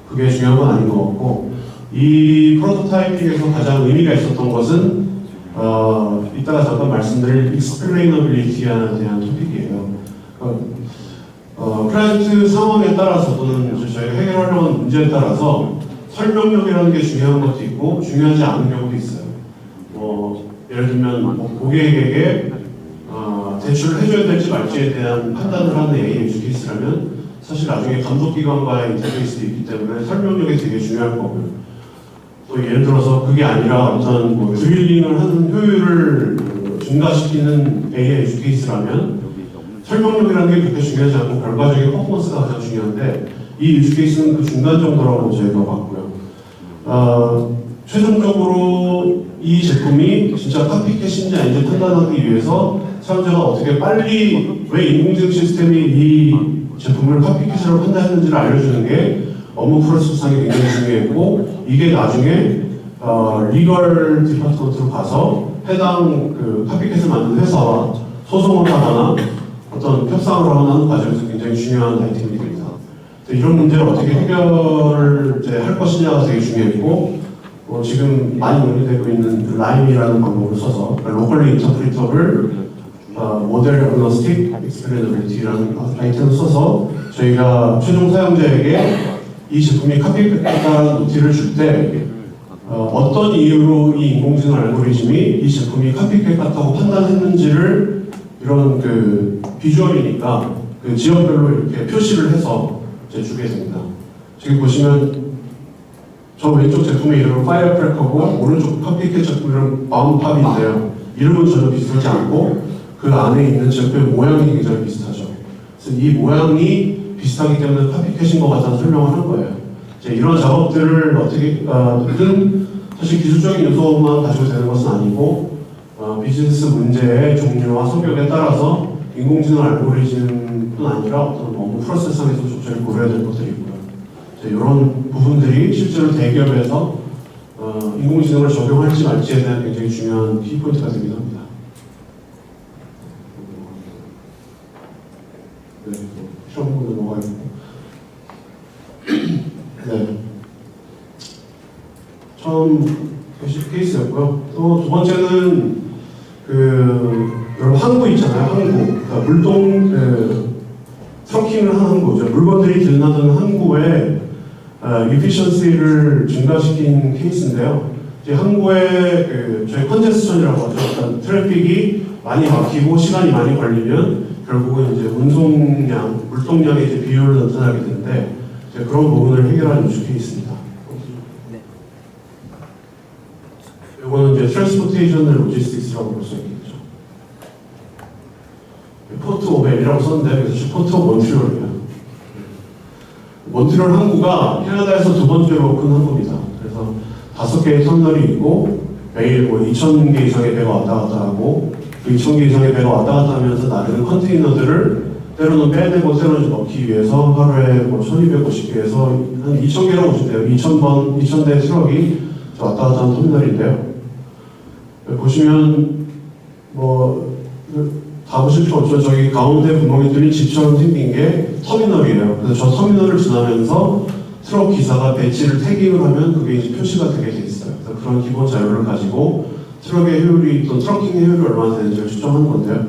그게 중요한 건 아닌 것 같고 이 프로토타이핑에서 가장 의미가 있었던 것은 이따가 잠깐 말씀드릴 explainability에 대한 토픽이에요. 클라이언트 상황에 따라서 또는 저희가 해결하려고 하는 문제에 따라서 설명력이라는 게 중요한 것도 있고 중요하지 않은 경우도 있어요. 예를 들면 고객에게 대출을 해줘야 될지 말지에 대한 판단을 하는 A 유즈 케이스라면 사실 나중에 감독기관과의 인터페이스도 있기 때문에 설명력이 되게 중요할 거고요. 또 예를 들어서 그게 아니라 어떤 드릴링을 하는 효율을 증가시키는 AI 유즈 케이스라면 설명력이라는 게 그렇게 중요하지 않고 결과적인 퍼포먼스가 가장 중요한데 이 유즈 케이스는 그 중간 정도라고 저희가 봤고요. 최종적으로 이 제품이 진짜 카피캣인지 아닌지 판단하기 위해서 사용자가 어떻게 빨리 왜 인공지능 시스템이 이 제품을 카피캣이라고 판단했는지를 알려주는 게 업무 프로세스상에 굉장히 중요했고 이게 나중에 리걸 디파트먼트로 가서 해당 그 카피캣을 만든 회사와 소송을 하거나 어떤 협상을 하거나 하는 과정에서 굉장히 중요한 아이템이 됩니다. 이런 문제를 어떻게 해결을 할 것이냐가 되게 중요했고 지금 많이 논의되고 있는 라임이라는 방법을 써서 로컬리 인터프리터블 모델 어그노스틱 익스플레이너빌리티라는 아이템을 써서 저희가 최종 사용자에게 이 제품이 카피했다는 노티를 줄 때 어떤 이유로 이 인공지능 알고리즘이 이 제품이 카피캣 같다고 판단했는지를 이런 그 비주얼이니까 그 지역별로 이렇게 표시를 해서 이제 주게 됩니다. 지금 보시면 저 왼쪽 제품의 이름은 파이어크래커고 오른쪽 카피캣 제품 이름은 마운팝인데요. 이름은 전혀 비슷하지 않고 그 안에 있는 제품의 모양이 굉장히 비슷하죠. 그래서 이 모양이 비슷하기 때문에 카피캣인 것 같다는 설명을 한 거예요. 이제 이런 작업들을 어떻게든 사실 기술적인 요소만 가지고 되는 것은 아니고 비즈니스 문제의 종류와 성격에 따라서 인공지능 알고리즘뿐 아니라 어떤 업무 프로세스상에서 좀 고려해야 될 것들이 있고요. 이런 부분들이 실제로 대기업에서 인공지능을 적용할지 말지에 대한 굉장히 중요한 키포인트가 되긴 합니다. 네, 시험 보고 넘어가겠고. 네. 처음 케이스였고요. 또 두 번째는 여러분 항구 있잖아요. 항구. 그러니까 물동 트러킹을 하는 항구죠. 물건들이 들나드는 항구에 이피션시를 증가시킨 케이스인데요. 이제 항구에 저희 컨제스션이라고 하죠. 그러니까 트래픽이 많이 막히고 시간이 많이 걸리면 결국은 이제 운송량, 물동량의 이제 비율을 나타나게 되는데 이제 그런 부분을 해결하는 유즈 케이스입니다. 이거는 이제 트랜스포테이션 로지스틱스라고 볼 수 있겠죠. 포트 오벨이라고 썼는데 그래서 포트 오브 몬트리올이에요. 몬트리올 항구가 캐나다에서 두 번째로 큰 항구입니다. 그래서 5개의 터미널이 있고 매일 2,000개 이상의 배가 왔다 갔다 하고 그 2,000개 이상의 배가 왔다 갔다 하면서 나르는 컨테이너들을 때로는 빼내고 때로는 넣기 위해서 하루에 1,250개에서 한 2,000개라고 보시면 돼요. 2,000대 트럭이 왔다 갔다 하는 터미널인데요. 보시면 다 보실 필요 없죠. 저기 가운데 구멍이 뚫린 집처럼 생긴 게 터미널이에요. 그래서 저 터미널을 지나면서 트럭 기사가 배지를 태깅을 하면 그게 이제 표시가 되게 돼 있어요. 그래서 그런 기본 자료를 가지고 트럭의 효율이 또 트럭킹의 효율이 얼마나 되는지를 측정하는 건데요.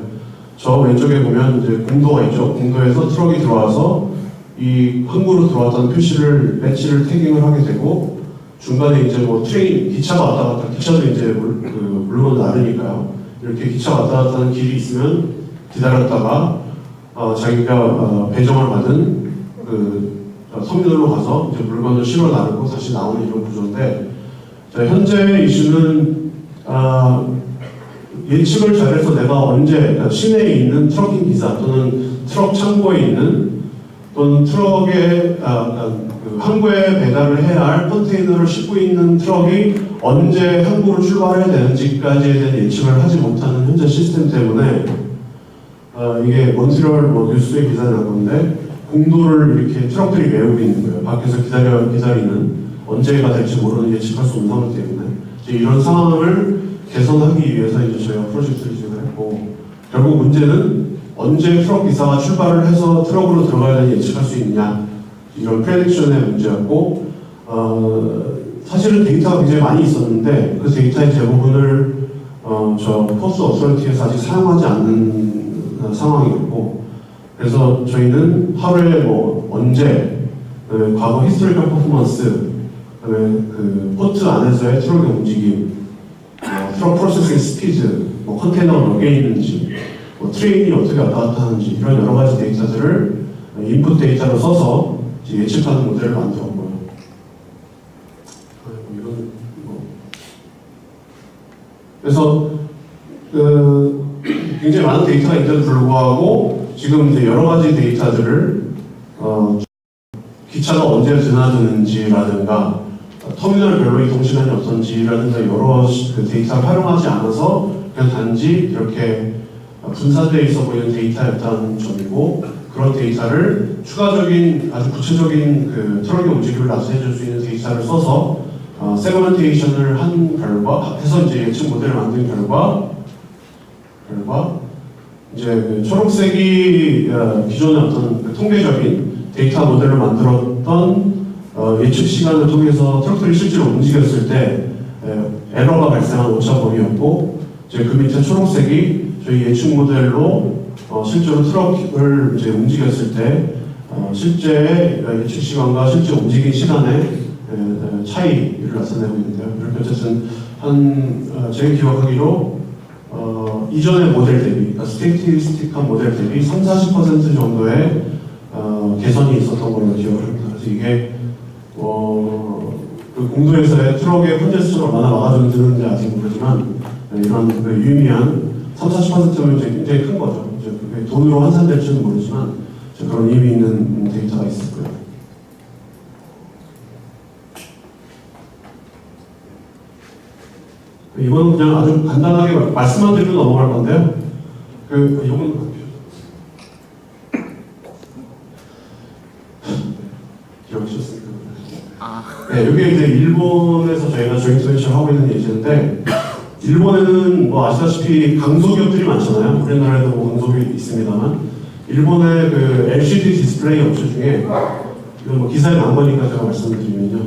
저 왼쪽에 보면 이제 공도가 있죠. 공도에서 트럭이 들어와서 이 항구로 들어왔다는 표시를 배지를 태깅을 하게 되고 중간에 이제 트레인 기차가 왔다 갔다 기차도 이제 물건을 나르니까요. 이렇게 기차 왔다 갔다 하는 길이 있으면 기다렸다가 자기가 배정을 받은 그 터미널로 가서 이제 물건을 실어 나르고 다시 나오는 이런 구조인데, 자, 현재 이슈는 예측을 잘해서 내가 언제 시내에 있는 트럭킹 기사 또는 트럭 창고에 있는 또는 트럭에 그 항구에 배달을 해야 할 컨테이너를 싣고 있는 트럭이 언제 항구로 출발해야 되는지까지에 대한 예측을 하지 못하는 현재 시스템 때문에 이게 몬트리올 뉴스에 기사를 난 건데, 공도를 이렇게 트럭들이 메우고 있는 거예요. 밖에서 기다리는, 언제가 될지 모르는, 예측할 수 없는 상황 때문에 이제 이런 상황을 개선하기 위해서 이제 저희가 프로젝트를 진행했고, 결국 문제는 언제 트럭 기사가 출발을 해서 트럭으로 들어가야 되는 예측할 수 있느냐, 이런 프레딕션의 문제였고, 사실은 데이터가 굉장히 많이 있었는데 그 데이터의 대부분을 저 포스 어서리티에서 아직 사용하지 않는 상황이었고, 그래서 저희는 하루에 언제 과거 히스토리컬 퍼포먼스, 그다음에 그 포트 안에서의 트럭의 움직임, 트럭 프로세싱 스피드, 컨테이너가 몇 개 있는지, 트레인이 어떻게 왔다 갔다 하는지, 이런 여러 가지 데이터들을 인풋 데이터로 써서 예측하는 모델을 만들었고요. 그래서 굉장히 많은 데이터가 있는데도 불구하고 지금 이제 여러 가지 데이터들을 기차가 언제 드나드는지라든가 터미널별로 이동 시간이 어떤지라든가 여러 데이터를 활용하지 않아서 그냥 단지 이렇게 분산되어 있어 보이는 데이터였다는 점이고, 그런 데이터를 추가적인 아주 구체적인 그 트럭의 움직임을 나타내줄 수 있는 데이터를 써서 세그멘테이션을 한 결과, 해서 이제 예측 모델을 만든 결과 이제 그 초록색이 기존의 어떤 그 통계적인 데이터 모델을 만들었던 예측 시간을 통해서 트럭들이 실제로 움직였을 때 에러가 발생한 오차범위였고, 이제 그 밑에 초록색이 저희 예측 모델로 실제로 트럭을 이제 움직였을 때 실제 예측 시간과 실제 움직인 시간의 차이를 나타내고 있는데요. 이렇게 어쨌든 제가 기억하기로 이전의 모델 대비, 그러니까 스태티스틱한 모델 대비 30-40% 정도의 개선이 있었던 걸로 기억을 합니다. 그래서 이게 그 공도에서의 트럭의 컨제스션을 얼마나 막아주는지 아직 모르지만 이런 그 유의미한 30-40%면 굉장히 큰 거죠. 이제 그게 돈으로 환산될지는 모르지만 그런 의미 있는 데이터가 있을 거예요. 이건 그냥 아주 간단하게 말씀만 드리고 넘어갈 건데요. 이건 기억하셨습니까? 네, 여기 이제 일본에서 저희가 조인트 벤처 하고 있는 예제인데, 일본에는 아시다시피 강소기업들이 많잖아요. 우리나라에도 강소기업이 있습니다만, 일본의 그 LCD 디스플레이 업체 중에 이건 기사에 나온 거니까 제가 말씀드리면요,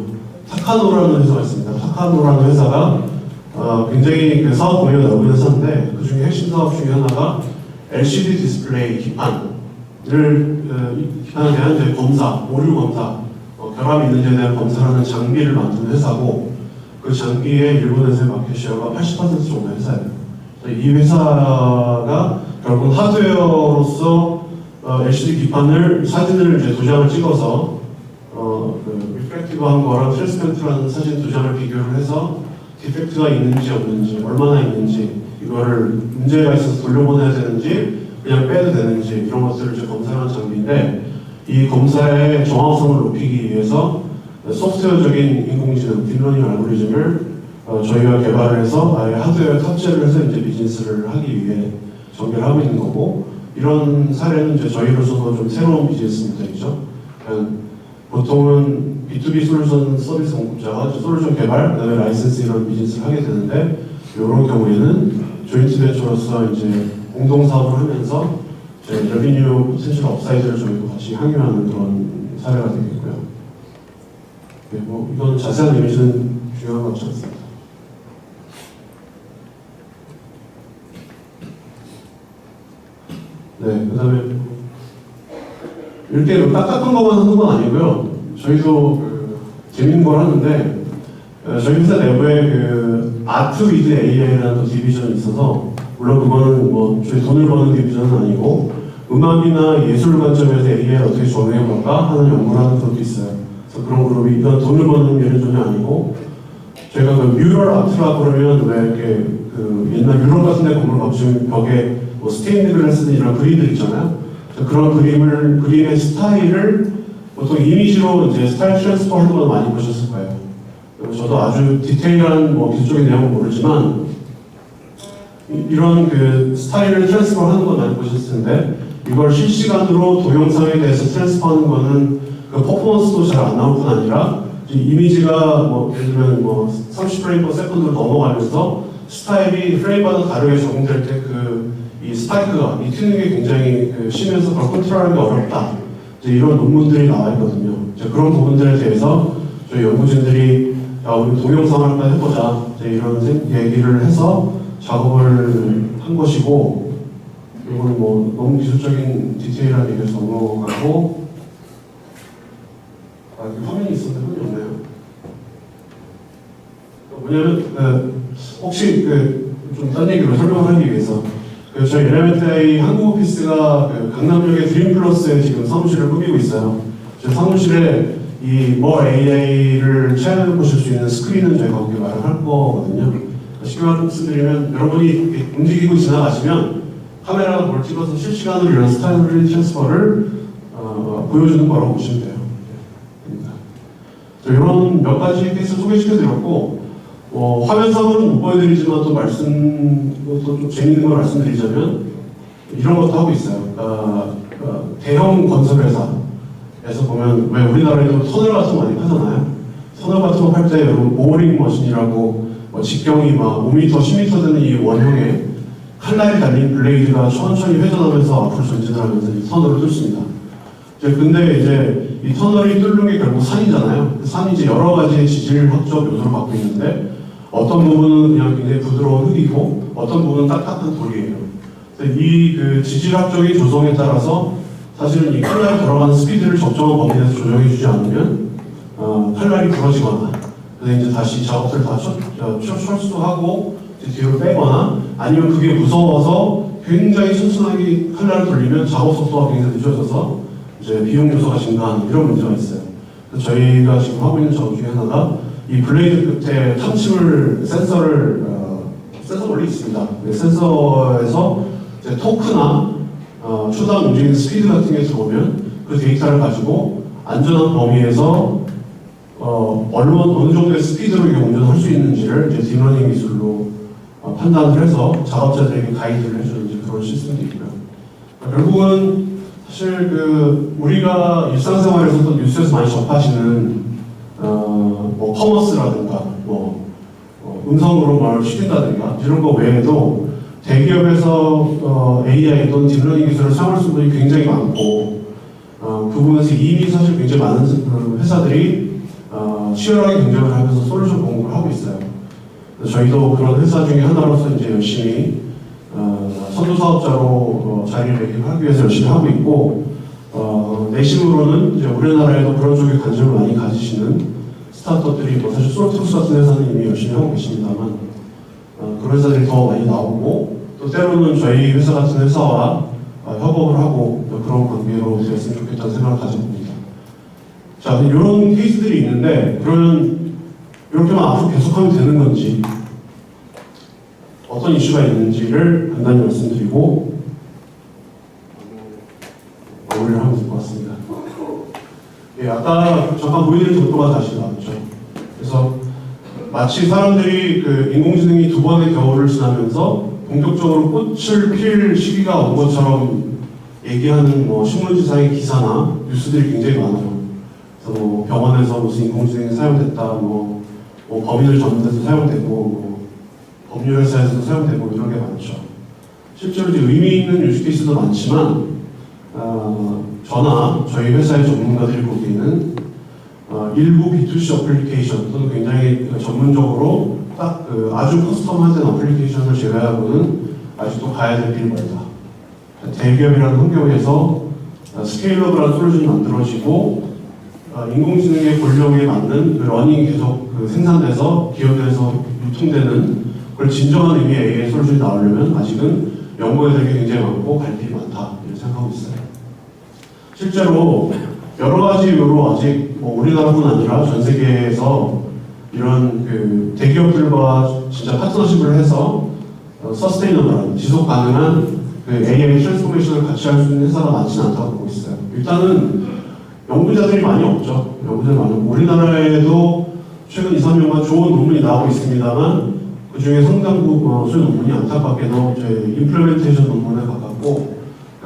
타카노라는 회사가 있습니다. 타카노라는 회사가 굉장히 그 사업 범위가 넓은 회사인데, 그 중에 핵심 사업 중에 하나가 LCD 디스플레이 기판에 대한 이제 검사, 오류 검사, 결함이 있는지에 대한 검사하는 장비를 만드는 회사고, 그 장비의 일본에서의 마켓 쉐어가 80% 정도 회사예요. 이 회사가 결국 하드웨어로서 LCD 기판을 사진을 이제 두 장을 찍어서 리프렉티브한 거랑 트랜스퍼런트라는 사진 두 장을 비교를 해서 디펙트가 있는지 없는지, 얼마나 있는지, 이거를 문제가 있어서 돌려보내야 되는지 그냥 빼도 되는지, 이런 것들을 이제 검사하는 장비인데, 이 검사의 정확성을 높이기 위해서 소프트웨어적인 인공지능, 딥러닝 알고리즘을 저희가 개발을 해서 아예 하드웨어에 탑재를 해서 이제 비즈니스를 하기 위해 전개를 하고 있는 거고, 이런 사례는 이제 저희로서도 좀 새로운 비즈니스 모델이죠. 보통은 B2B 솔루션 서비스 공급자가 솔루션 개발, 그다음에 라이센스 이런 비즈니스를 하게 되는데, 이런 경우에는 조인트 벤처로서 이제 공동 사업을 하면서 레비뉴 포텐셜 업사이드를 저희도 같이 항유하는 그런 사례가 되겠고요. 네, 이건 자세한 이미지는 중요한 것 같지 않습니다. 네, 그다음에 이렇게 딱딱한 것만 하는 건 아니고요. 저희도 재밌는 걸 하는데, 저희 회사 내부에 아트 위드 AI라는 디비전이 있어서 물론 그거는 뭐 저희 돈을 버는 디비전은 아니고 음악이나 예술 관점에서 AI를 어떻게 조명해볼까 하는 연구를 하는 그룹도 있어요. 그래서 그런 그룹이 이건 돈을 버는 일은 전혀 아니고 제가 그 뮤럴 아트라고 그러면 왜 이렇게 그 옛날 유럽 같은 데 건물 벽지 벽에 뭐 스테인드 글라스든 이런 그림들 있잖아요. 그런 그림의 스타일을 보통 이미지로 이제 스타일 트랜스퍼 하는 걸 많이 보셨을 거예요. 저도 아주 디테일한 뭐 기술적인 내용은 모르지만 이런 그 스타일을 트랜스퍼 하는 건 많이 보셨을 텐데 이걸 실시간으로 동영상에 대해서 트랜스퍼 하는 거는 그 퍼포먼스도 잘 안 나올 뿐 아니라 이미지가 뭐 예를 들면 뭐 30프레임 per 세컨드로 넘어가면서 스타일이 프레임마다 다르게 적용될 때 그 이 스파이크가 이 튀는 게 굉장히 그 심해서 그걸 컨트롤하는 게 어렵다. 이제 이런 논문들이 나와 있거든요. 이제 그런 부분들에 대해서 저희 연구진들이 야, 우리 동영상을 한번 해보자. 이제 이런 얘기를 해서 작업을 한 것이고 이거는 뭐 너무 기술적인 디테일한 얘기에서 넘어가고 여기 화면이 있었는데 화면이 없네요. 뭐냐면 혹시 좀 딴 얘기로 설명을 하기 위해서 저희 엘레멘트AI 한국 오피스가 강남역의 드림플러스에 지금 사무실을 꾸미고 있어요. 제 사무실에 이 뭐 AI를 체험해 보실 수 있는 스크린은 저희가 거기 마련할 거거든요. 쉽게 말씀드리면 여러분이 움직이고 지나가시면 카메라가 뭘 찍어서 실시간으로 이런 스타일 트랜스퍼를 보여주는 거라고 보시면 돼요. 이런 몇 가지 케이스 소개시켜드렸고 화면상으로는 못 보여드리지만 또 좀 재밌는 걸 말씀드리자면 이런 것도 하고 있어요. 대형 건설회사에서 보면 왜 우리나라에도 터널 같은 거 많이 파잖아요. 터널 같은 거 팔 때 여러분 모어링 머신이라고 직경이 막 5m, 10m 되는 이 원형의 칼날이 달린 블레이드가 천천히 회전하면서 앞으로 전진을 하면서 이 터널을 뚫습니다. 근데 이제 이 터널이 뚫는 게 결국 산이잖아요. 산이 이제 여러 가지의 지질학적 요소를 갖고 있는데 어떤 부분은 그냥 굉장히 부드러운 흙이고 어떤 부분은 딱딱한 돌이에요. 이 그 지질학적인 조성에 따라서 사실은 이 칼날이 돌아가는 스피드를 적정한 범위 내에서 조정해주지 않으면 칼날이 부러지거나 그래서 이제 다시 작업들을 다 철수하고 뒤로 빼거나 아니면 그게 무서워서 굉장히 천천하게 칼날을 돌리면 작업 속도가 굉장히 늦어져서 이제 비용 요소가 증가하는 이런 문제가 있어요. 그래서 저희가 지금 하고 있는 작업 중에 하나가 이 블레이드 끝에 탐침을 센서 원리 있습니다. 센서에서 이제 토크나 초당 움직이는 스피드 같은 게 들어오면 그 데이터를 가지고 안전한 범위에서 어느 정도의 스피드로 이게 운전할 수 있는지를 이제 딥러닝 기술로 판단을 해서 작업자들에게 가이드를 해주는 이제 그런 시스템도 있고요. 결국은 사실 우리가 일상생활에서 또 뉴스에서 많이 접하시는 뭐 커머스라든가 음성으로 뭘 시킨다든가 이런 거 외에도 대기업에서 AI 또는 딥러닝 기술을 사용할 수 있는 분이 굉장히 많고 그 부분에서 이미 사실 굉장히 많은 회사들이 치열하게 경쟁을 하면서 솔루션 공급을 하고 있어요. 저희도 그런 회사 중에 하나로서 이제 열심히 선도 사업자로 자리를 매김하기 위해서 열심히 하고 있고 내심으로는 이제 우리나라에도 그런 쪽에 관심을 많이 가지시는 스타트업들이 사실 솔트루스 같은 회사는 이미 열심히 하고 계십니다만 그런 회사들이 더 많이 나오고 또 때로는 저희 회사 같은 회사와 협업을 하고 그런 관계로 되었으면 좋겠다는 생각을 가져봅니다. 자, 이런 케이스들이 있는데 그러면 이렇게만 앞으로 계속하면 되는 건지 어떤 이슈가 있는지를 간단히 말씀드리고 마무리를 하면 될 것 같습니다. 예, 아까 잠깐 보여드린 정도가 다시 나왔죠. 그래서 마치 사람들이 인공지능이 두 번의 겨울을 지나면서 본격적으로 꽃을 필 시기가 온 것처럼 얘기하는 신문지상의 기사나 뉴스들이 굉장히 많아요. 그래서 병원에서 무슨 인공지능이 사용됐다, 범인을 잡는 데서 사용되고, 법률회사에서도 사용되고 이런 게 많죠. 실제로 이제 의미 있는 뉴스케이스도 많지만, 저나 저희 회사의 전문가들이 보기에는 일부 B2C 어플리케이션 또는 굉장히 전문적으로 딱 아주 커스텀화된 어플리케이션을 제외하고는 아직도 가야 될 길이 멀다. 대기업이라는 환경에서 스케일러블한 솔루션이 만들어지고 인공지능의 권력에 맞는 러닝이 계속 생산돼서 기업에서 유통되는 그걸 진정한 의미의 AI 솔루션이 나오려면 아직은 연구해야 될 게 굉장히 많고 갈 길이 많다 이렇게 생각하고 있어요. 실제로 여러 가지 이유로 아직 뭐 우리나라뿐 아니라 전 세계에서 이런 그 대기업들과 진짜 파트너십을 해서 서스테이너블한 지속 가능한 그 AI 트랜스포메이션을 같이 할 수 있는 회사가 많지는 않다고 보고 있어요. 일단은 연구자들이 많이 없죠. 연구자들이 많이 없고 우리나라에도 최근 2, 3년간 좋은 논문이 나오고 있습니다만 그 중에 상당부 수의 논문이 안타깝게도 저희 임플리멘테이션 논문에 가깝고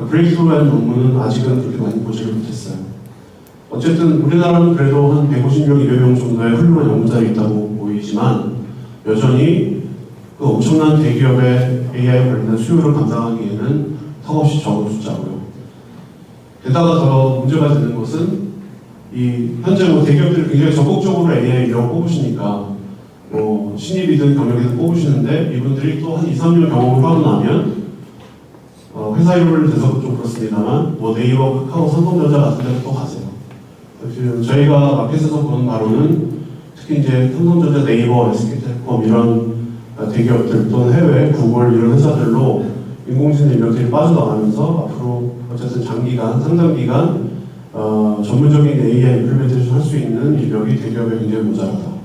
브레이크스루한 논문은 아직은 그렇게 많이 보지를 못했어요. 어쨌든 우리나라는 그래도 한 150명, 200명 정도의 훌륭한 연구자들이 있다고 보이지만 여전히 그 엄청난 대기업의 AI 관련된 수요를 감당하기에는 턱없이 적은 숫자고요. 게다가 더 문제가 되는 것은 이 현재 뭐 대기업들이 굉장히 적극적으로 AI 인력을 뽑으시니까 뭐 신입이든 경력이든 뽑으시는데 이분들이 또 한 2, 3년 경험을 하고 나면 회사 이름을 대서 좀 그렇습니다만 뭐 네이버, 카카오, 삼성전자 같은 데로 또 가세요. 저희가 마켓에서 보는 바로는 특히 이제 삼성전자, 네이버, SK텔레콤 이런 대기업들 또는 해외, 구글 이런 회사들로 인공지능 인력들이 빠져나가면서 앞으로 어쨌든 장기간, 상당 기간 전문적인 AI 임플리멘테이션 할 수 있는 인력이 대기업에 굉장히 모자라다.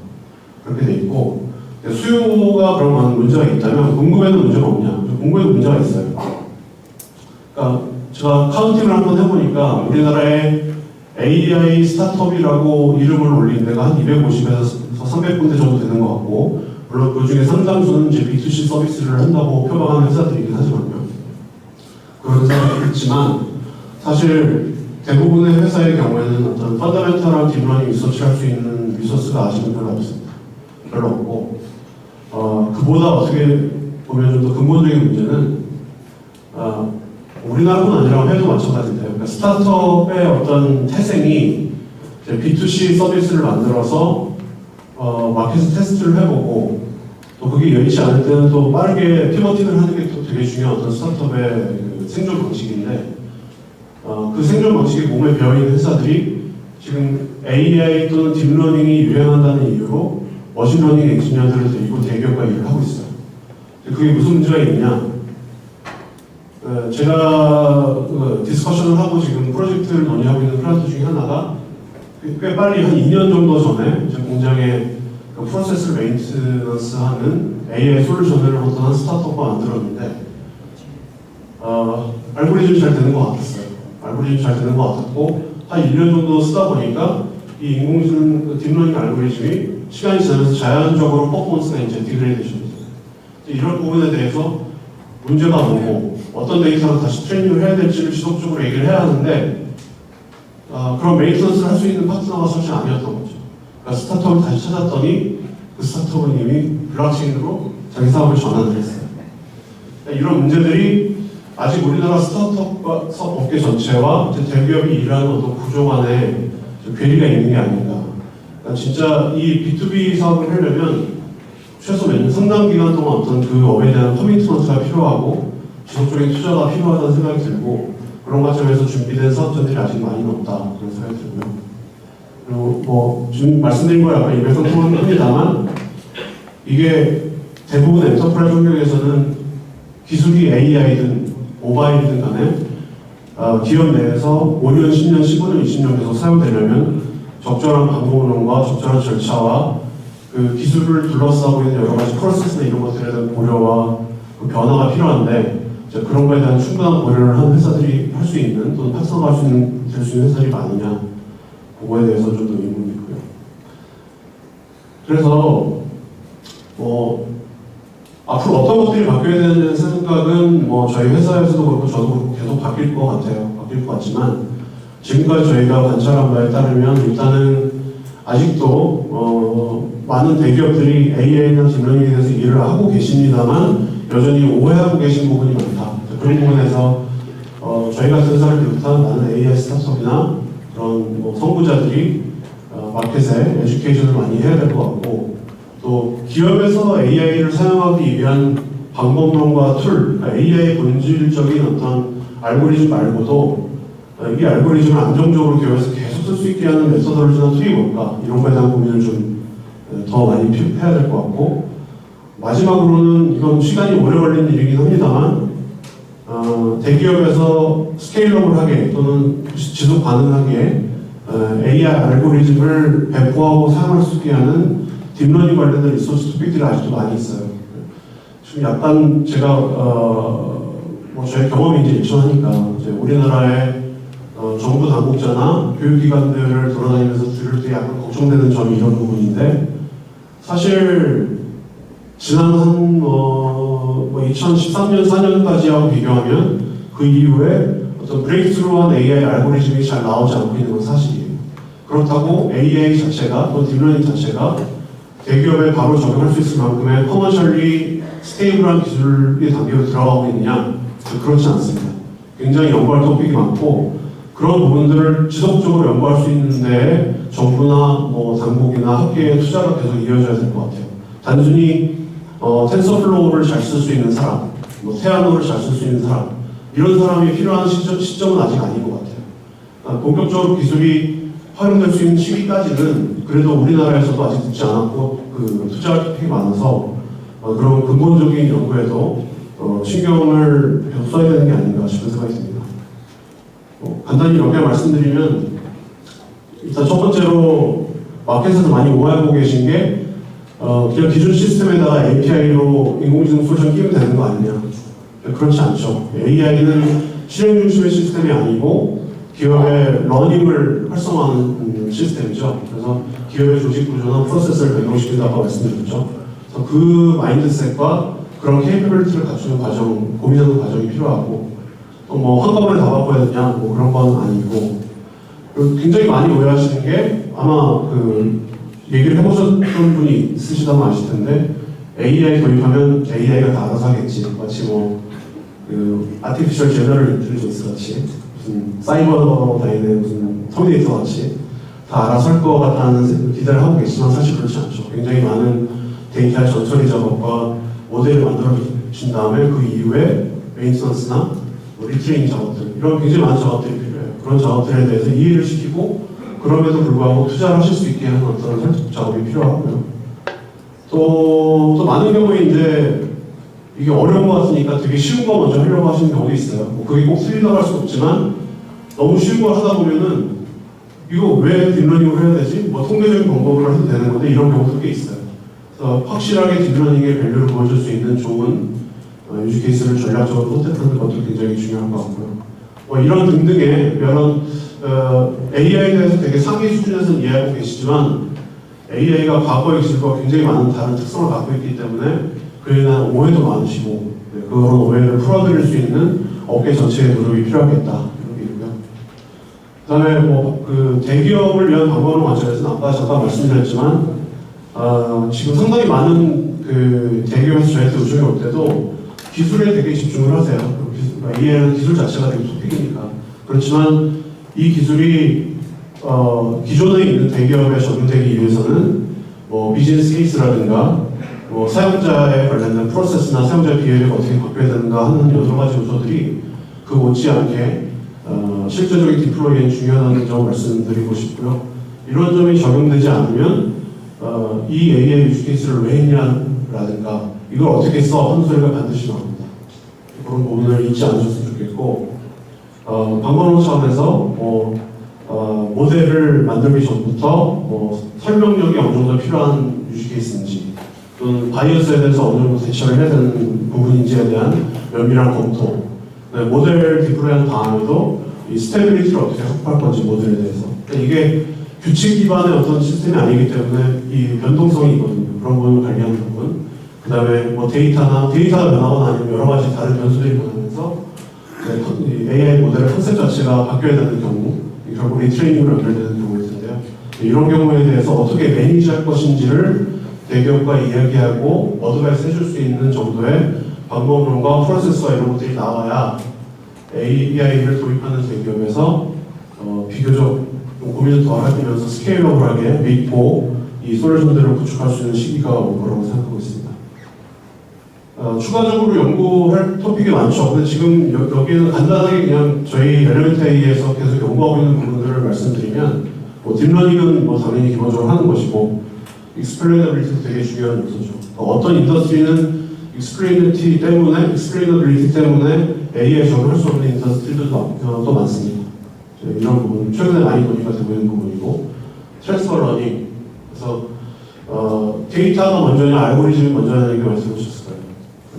그렇게 돼 있고 수요가 그런 많은 문제가 있다면 공급에는 문제가 없냐? 공급에도 문제가 있어요. 그러니까 제가 카운팅을 한번 해보니까 우리나라에 AI 스타트업이라고 이름을 올린 데가 한 250에서 300군데 정도 되는 것 같고 물론 그 중에 상당수는 이제 B2C 서비스를 한다고 표방하는 회사들이긴 하지만요. 그런 회사들이 있지만 사실 대부분의 회사의 경우에는 어떤 펀더멘털한 딥러닝 리서치를 할 수 있는 리소스가 아직은 별로 없습니다. 별로 없고 그보다 어떻게 보면 좀 더 근본적인 문제는 우리나라뿐 아니라 해외도 마찬가지인데요. 그러니까 스타트업의 어떤 태생이 B2C 서비스를 만들어서 마켓 테스트를 해보고 또 그게 여의치 않을 때는 또 빠르게 피벗팅을 하는 게 또 되게 중요한 어떤 스타트업의 그 생존 방식인데 그 생존 방식이 몸에 배어있는 회사들이 지금 AI 또는 딥러닝이 유행한다는 이유로 머신러닝 엔지니어들을 데리고 대기업과 일을 하고 있어요. 그게 무슨 문제가 있느냐? 제가 디스커션을 하고 지금 프로젝트를 논의하고 있는 클라이언트 중에 하나가 꽤 빨리 한 2년 정도 전에 제 공장에 그 프로세스를 메인트넌스하는 AI 솔루션을 어떤 한 스타트업과 만들었는데 알고리즘이 잘 되는 것 같았어요. 알고리즘이 잘 되는 것 같았고 한 1년 정도 쓰다 보니까 이 인공지능 딥러닝 알고리즘이 시간이 지나면서 자연적으로 퍼포먼스가 이제 디그레이데이션이 돼요. 이런 부분에 대해서 문제가 뭐고 어떤 데이터로 다시 트레이닝을 해야 될지를 지속적으로 얘기를 해야 하는데 그런 메인터넌스를 할 수 있는 파트너가 사실 아니었던 거죠. 그러니까 스타트업을 다시 찾았더니 그 스타트업은 이미 블록체인으로 자기 사업을 전환을 했어요. 그러니까 이런 문제들이 아직 우리나라 스타트업과 업계 전체와 대기업이 일하는 어떤 구조 간에 괴리가 있는 게 아닌가. 그러니까 진짜 이 B2B 사업을 하려면 최소 상당 기간 동안 어떤 그 업에 대한 커미트먼트가 필요하고 지속적인 투자가 필요하다는 생각이 들고 그런 관점에서 준비된 사업자들이 아직 많이 없다 그런 생각이 들고요. 그리고 뭐 지금 말씀드린 거 약간 일맥상통하긴 합니다만 이게 대부분 엔터프라이즈 환경에서는 기술이 AI든 모바일이든 간에 기업 내에서 5년, 10년, 15년, 20년 계속 사용되려면 적절한 광고 운영과 적절한 절차와 그 기술을 둘러싸고 있는 여러 가지 프로세스나 이런 것들에 대한 고려와 그 변화가 필요한데 그런 거에 대한 충분한 고려를 한 회사들이 할 수 있는 또는 파트너가 될 수 있는 회사들이 많으냐 그거에 대해서 좀 더 의문이 있고요. 그래서 앞으로 어떤 것들이 바뀌어야 되는 생각은 저희 회사에서도 그렇고 저도 그렇고 계속 바뀔 것 같아요. 바뀔 것 같지만 지금까지 저희가 관찰한 바에 따르면 일단은 아직도 많은 대기업들이 AI나 딥러닝에 대해서 일을 하고 계십니다만 여전히 오해하고 계신 부분이 많다. 그런 부분에서 저희 같은 회사를 비롯한 많은 AI 스타트업이나 그런 선구자들이 마켓에 에듀케이션을 많이 해야 될 것 같고 또 기업에서 AI를 사용하기 위한 방법론과 툴, 그러니까 AI의 본질적인 어떤 알고리즘 말고도 이 알고리즘을 안정적으로 기업에서 계속 쓸 수 있게 하는 메서더리지나 툴이 뭘까 이런 거에 대한 고민을 좀 더 많이 해야 될 것 같고 마지막으로는 이건 시간이 오래 걸리는 일이긴 합니다만 대기업에서 스케일러블하게 또는 지속 가능하게 AI 알고리즘을 배포하고 사용할 수 있게 하는 딥러닝 관련된 리소스 토픽들이 아직도 많이 있어요. 지금 약간 제가 뭐 저의 경험이 이제 일천하니까 이제 우리나라의 정부 당국자나 교육기관들을 돌아다니면서 들을 때 약간 걱정되는 점이 이런 부분인데, 사실 지난 한 2013년, 4년까지하고 비교하면 그 이후에 어떤 브레이크스루한 AI 알고리즘이 잘 나오지 않고 있는 건 사실이에요. 그렇다고 AI 자체가 또 딥러닝 자체가 대기업에 바로 적용할 수 있을 만큼의 커머셜리 스테이블한 기술이 단계로 들어가고 있느냐? 그렇지 않습니다. 굉장히 연구할 토픽이 많고 그런 부분들을 지속적으로 연구할 수 있는데 정부나 뭐 당국이나 학계의 투자가 계속 이어져야 될 것 같아요. 단순히 텐서플로우를 잘 쓸 수 있는 사람, 뭐 태아노를 잘 쓸 수 있는 사람, 이런 사람이 필요한 시점은 아직 아닌 것 같아요. 본격적으로 기술이 활용될 수 있는 시기까지는 그래도 우리나라에서도 아직 늦지 않았고 투자할 토픽이 많아서 그런 근본적인 연구에도 신경을 계속 써야 되는 게 아닌가 싶은 생각이 듭니다. 간단히 몇 개 말씀드리면, 일단 첫 번째로 마켓에서 많이 오해하고 계신 게 그냥 기존 시스템에다가 API로 인공지능 솔루션 끼면 되는 거 아니냐. 그렇지 않죠. AI는 실행 중심의 시스템이 아니고 기업의 러닝을 활성화하는 시스템이죠. 그래서 기업의 조직 구조나 프로세스를 변경시킨다고 말씀드렸죠. 그래서 그 마인드셋과 그런 케이퍼빌리티를 갖추는 과정, 고민하는 과정이 필요하고, 또 뭐 한꺼번에 다 바꿔야 되냐, 뭐 그런 건 아니고, 그리고 굉장히 많이 오해하시는 게, 아마 얘기를 해보셨던 분이 있으시다면 아실 텐데, AI 도입하면 AI가 다 알아서 하겠지. 마치 아티피셜 제너럴 인텔리전스 같이, 무슨 사이버 다니는 무슨 터미네이터 같이 다 알아서 할 것 같다는 기대를 하고 계시지만 사실 그렇지 않죠. 굉장히 많은 데이터 전처리 작업과 모델을 만들어 주신 다음에 그 이후에 메인터넌스나 리트레이닝 작업들, 이런 굉장히 많은 작업들이 필요해요. 그런 작업들에 대해서 이해를 시키고 그럼에도 불구하고 투자를 하실 수 있게 하는 어떤 설득 작업이 필요하고요. 또 많은 경우에 이제 이게 어려운 것 같으니까 되게 쉬운 거 먼저 하려고 하시는 경우도 있어요. 뭐 그게 꼭 틀리다고 할 수 없지만 너무 쉬운 걸 하다 보면은 이거 왜 딥러닝을 해야 되지? 뭐 통계적인 방법으로 해도 되는 건데 이런 경우도 꽤 있어요. 그래서 확실하게 딥러닝의 밸류를 보여줄 수 있는 좋은 유즈 케이스를 전략적으로 선택하는 것도 굉장히 중요한 것 같고요. 뭐 이런 등등의 여러 AI에 대해서 되게 상위 수준에서 이해하고 계시지만 AI가 과거의 기술과 굉장히 많은 다른 특성을 갖고 있기 때문에 그에 대한 오해도 많으시고 그런 오해를 풀어드릴 수 있는 업계 전체의 노력이 필요하겠다 이런 얘기고요. 그다음에 대기업을 위한 방법론 관점에서는 아까 잠깐 말씀드렸지만 지금 상당히 많은 대기업에서 저희한테 요청이 올 때도 기술에 되게 집중을 하세요. AI는 기술 자체가 되게 토픽이니까. 그렇지만 이 기술이 기존에 있는 대기업에 적용되기 위해서는 뭐 비즈니스 케이스라든가 뭐 사용자에 관련된 프로세스나 사용자의 비해를 어떻게 바꿔야 되는가 하는 여러 가지 요소들이 그 못지않게 실제적인 디플로이에 중요하다는 점을 말씀드리고 싶고요. 이런 점이 적용되지 않으면 이 AI 유즈 케이스를 왜 했냐라든가 이걸 어떻게 써 하는 소리가 반드시 나옵니다. 그런 부분을 잊지 않으셨으면 좋겠고 방법론 차원에서 모델을 만들기 전부터 설명력이 어느 정도 필요한 유즈 케이스인지 또는 바이어스에 대해서 어느 정도 대처를 해야 되는 부분인지에 대한 면밀한 검토, 모델 디플로이한 다음에도 이 스테빌리티를 어떻게 확보할 건지 모델에 대해서. 이게 규칙 기반의 어떤 시스템이 아니기 때문에 이 변동성이 있거든요. 그런 부분을 관리하는 부분. 그 다음에 데이터가 변하거나 아니면 여러 가지 다른 변수들이 변하면서 AI 모델의 컨셉 자체가 바뀌어야 되는 경우, 결국 리트레이닝으로 연결되는 경우일 텐데요. 이런 경우에 대해서 어떻게 매니지할 것인지를 대기업과 이야기하고 어드바이스 해줄 수 있는 정도의 방법론과 프로세스와 이런 것들이 나와야 AI를 도입하는 대기업에서 비교적 고민을 더 하면서 스케일러블하게 믿고 이 솔루션들을 구축할 수 있는 시기가 올 거라고 생각하고 있습니다. 추가적으로 연구할 토픽이 많죠. 근데 지금 여기는 간단하게 그냥 저희 엘리멘트 AI에서 계속 연구하고 있는 부분들을 말씀드리면 딥러닝은 당연히 기본적으로 하는 것이고 익스플레이너빌리티도 되게 중요한 요소죠. 어떤 인더스트리는 익스플레이너빌리티 때문에 AI에 적용할 수 없는 인더스트리들도 많습니다. 이런 부분 최근에 많이 논의가 되고 있는 부분이고, 트랜스퍼 러닝. 그래서 데이터가 먼저냐 알고리즘이 먼저냐 이렇게 말씀해 주셨을 거예요.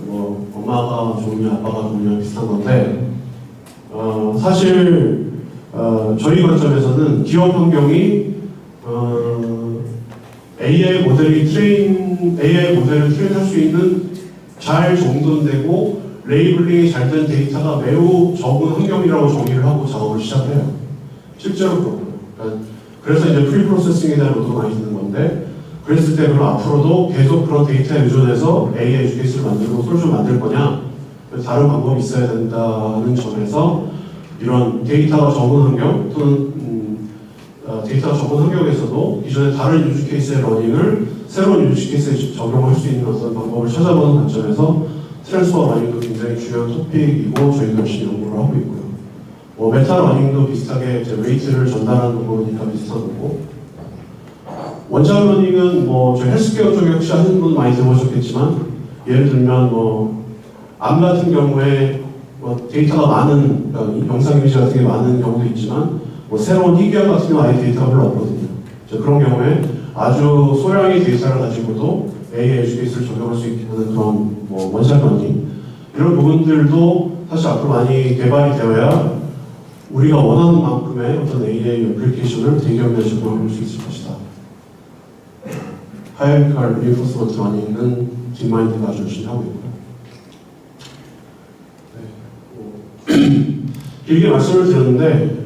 뭐 엄마가 좋으냐 아빠가 좋으냐 비슷한 건데, 사실 저희 관점에서는 기업 환경이 AI 모델을 트레인할 수 있는 잘 정돈되고 레이블링이 잘 된 데이터가 매우 적은 환경이라고 정의를 하고 작업을 시작해요. 실제로 그렇고요. 그래서 이제 프리프로세싱에 대한 로드가 많이 드는 건데, 그랬을 때 그럼 앞으로도 계속 그런 데이터에 의존해서 AI 에듀케이션을 만들고 솔루션 만들 거냐? 다른 방법이 있어야 된다는 점에서 이런 데이터가 적은 환경 또는 데이터가 적은 환경에서도 기존의 다른 유즈 케이스의 러닝을 새로운 유즈 케이스에 적용할 수 있는 어떤 방법을 찾아보는 관점에서 트랜스퍼 러닝도 굉장히 중요한 토픽이고 저희도 열심히 연구를 하고 있고요. 뭐 메타 러닝도 비슷하게 이제 웨이트를 전달하는 방법이니까 비슷한 거고, 원작 러닝은 뭐 저희 헬스케어 쪽에 혹시 하시는 분 많이 들어보셨겠지만, 예를 들면 뭐 암 같은 경우에 뭐 데이터가 많은 영상 이미지가 되게 많은 경우도 있지만, 뭐 새로운 희귀암 같은 경우 아예 데이터가 별로 없거든요. 그런 경우에 아주 소량의 데이터를 가지고도 AI 에듀케이션을 적용할 수 있게 하는 그런 뭐 원샷 러닝, 이런 부분들도 사실 앞으로 많이 개발이 되어야 우리가 원하는 만큼의 어떤 AI 애플리케이션을 대기업에 적용할 수 있을 것이다. 하이어리컬 리인포스먼트 많이 있는 딥마인드가 아주 열심히 하고 있고요. 길게 말씀을 드렸는데,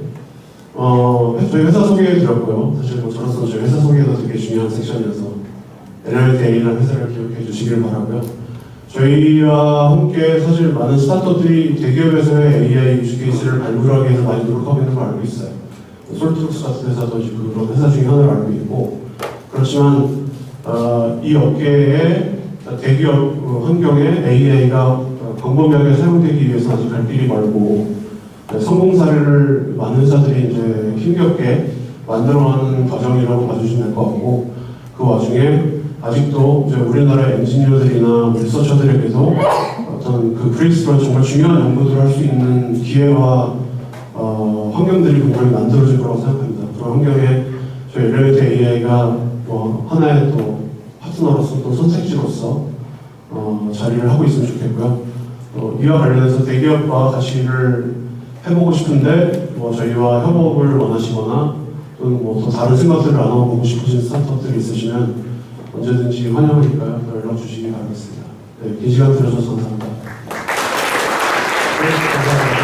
저희 회사 소개해 드렸고요. 사실 뭐 저로서 저희 회사 소개도 되게 중요한 섹션이어서 엘리멘트 A라는 회사를 기억해 주시길 바라고요. 저희와 함께 사실 많은 스타트업들이 대기업에서의 AI 유즈 케이스를 발굴하기 위해서 많이 노력하고 있는 걸 알고 있어요. 솔트룩스 같은 회사도 지금 그런 회사 중에 하나를 알고 있고, 그렇지만 이 업계의 대기업 환경에 AI가 광범위하게 사용되기 위해서 아직 갈 길이 멀고, 성공 사례를 많은 회사들이 이제 힘겹게 만들어가는 과정이라고 봐주시면 될 것 같고, 그 와중에 아직도 이제 우리나라 엔지니어들이나 리서처들에게도 어떤 그 브레이크스루가 정말 중요한 연구들을 할 수 있는 기회와 환경들이 분명히 만들어질 거라고 생각합니다. 그런 환경에 저희 엘리멘트 AI가 뭐 하나의 또 파트너로서 또 선택지로서 자리를 하고 있으면 좋겠고요. 이와 관련해서 대기업과 같이 일을 해보고 싶은데 뭐 저희와 협업을 원하시거나 또는 뭐 또 다른 생각들을 나눠보고 싶으신 스타트업들이 있으시면 언제든지 환영하니까요. 연락 주시기 바라겠습니다. 네, 긴 시간 들어줘서 감사합니다. 네, 감사합니다.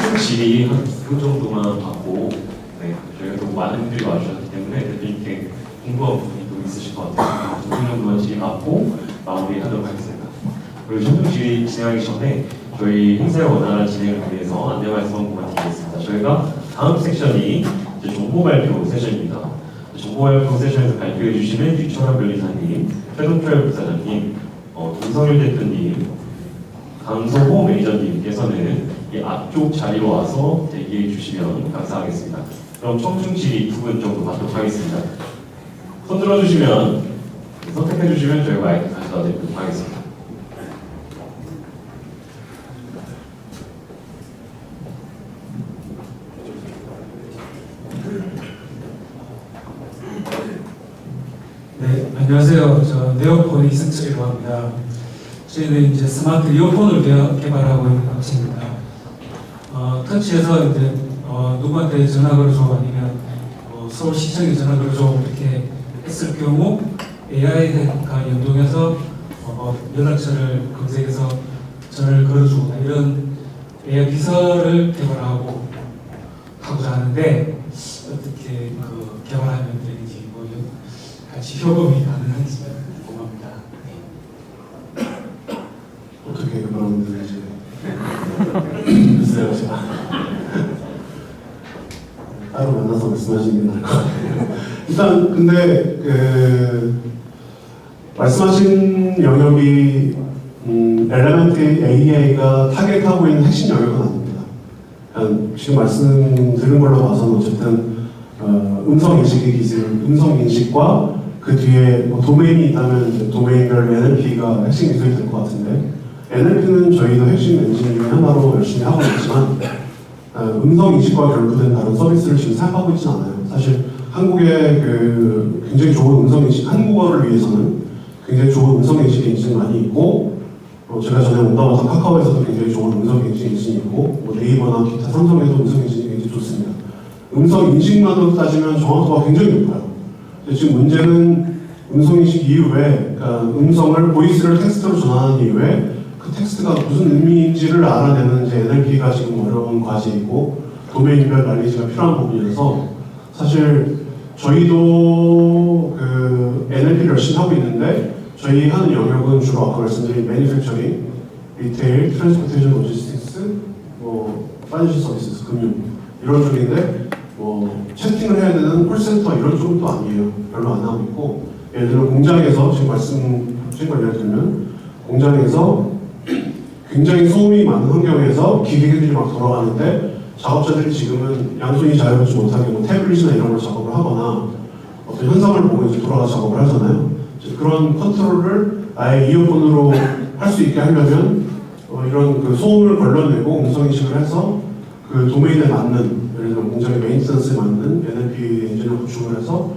총 질의 한 2분 정도만 받고, 네, 저희가 너무 많은 분들이 와주셨기 때문에 대표님께 궁금한 부분이 또 있으실 것 같아요. 2분 정도만 질의 받고 마무리하도록 하겠습니다. 그리고 최종 질의 진행하기 전에 저희 행사의 원활한 진행을 위해서 안내 말씀 한 번만 드리겠습니다. 저희가 다음 섹션이 이제 정보 발표 세션입니다. 정보 발표 세션에서 발표해 주시는 유철환 변리사님, 최동철 부사장님, 김성일 대표님, 강성호 매니저님께서는 이 앞쪽 자리로 와서 대기해 주시면 감사하겠습니다. 그럼 청중 질의 2분 정도 받도록 하겠습니다. 손 들어주시면, 선택해 주시면 저희가 마이크 가져다 드리도록 하겠습니다. 네, 안녕하세요. 저 네오폰 이승철이라고 합니다. 저희는 이제 스마트 이어폰을 개발하고 있는 업체입니다. 터치해서 이제 누구한테 전화 걸어줘 아니면 서울시청에 전화 걸어줘 이렇게 했을 경우 AI가 연동해서 연락처를 검색해서 전화를 걸어주고 이런 AI 비서를 개발하고 하고자 하는데 어떻게 개발하면 되는지 같이 협업이 가능한지 궁금합니다. 네. 어떻게 그런 분들인지 글쎄요, 제가 따로 만나서 말씀하시는 게 나을 것 같아요. 일단 근데 말씀하신 영역이 엘리멘트 AI가 타겟하고 있는 핵심 영역은 아닙니다. 지금 말씀 들은 걸로 봐서는 어쨌든 음성 인식의 기술, 음성 인식과 그 뒤에 뭐 도메인이 있다면 이제 도메인별 NLP가 핵심 기술이 될 것 같은데, NLP는 저희도 핵심 엔진 중에 하나로 열심히 하고 있지만 음성 인식과 결부된 다른 서비스를 지금 사용하고 있지는 않아요. 사실 한국의 그 굉장히 좋은 음성 인식, 한국어를 위해서는 굉장히 좋은 음성 인식 엔진이 많이 있고, 제가 전에 온다마다 카카오에서도 굉장히 좋은 음성 인식 엔진이 있고, 뭐 네이버나 기타 삼성에도 음성 인식이 굉장히 좋습니다. 음성 인식만으로 따지면 정확도가 굉장히 높아요. 근데 지금 문제는 음성 인식 이후에, 그러니까 음성을 보이스를 텍스트로 전환한 이후에 그 텍스트가 무슨 의미인지를 알아내는 이제 NLP가 지금 어려운 과제이고 도메인별 날리지가 필요한 부분이라서, 사실 저희도 그 NLP를 열심히 하고 있는데 저희 하는 영역은 주로 아까 말씀드린 매니팩처링, 리테일, 트랜스포테이션, 로지스틱스, 뭐 파이낸셜 서비스, 금융 이런 쪽인데, 뭐 채팅을 해야 되는 콜센터 이런 쪽은 또 아니에요. 별로 안 하고 있고, 예를 들어 공장에서 지금 말씀하신 걸 예를 들면 공장에서 굉장히 소음이 많은 환경에서 기계들이 막 돌아가는데 작업자들이 지금은 양손이 자유롭지 못하게 뭐 태블릿이나 이런 걸 작업을 하거나 어떤 현상을 보고 이제 돌아가서 작업을 하잖아요. 그런 컨트롤을 아예 이어폰으로 할 수 있게 하려면 이런 그 소음을 걸러내고 음성인식을 해서 그 도메인에 맞는, 예를 들어 공장의 메인턴스에 맞는 NLP 엔진을 구축을 해서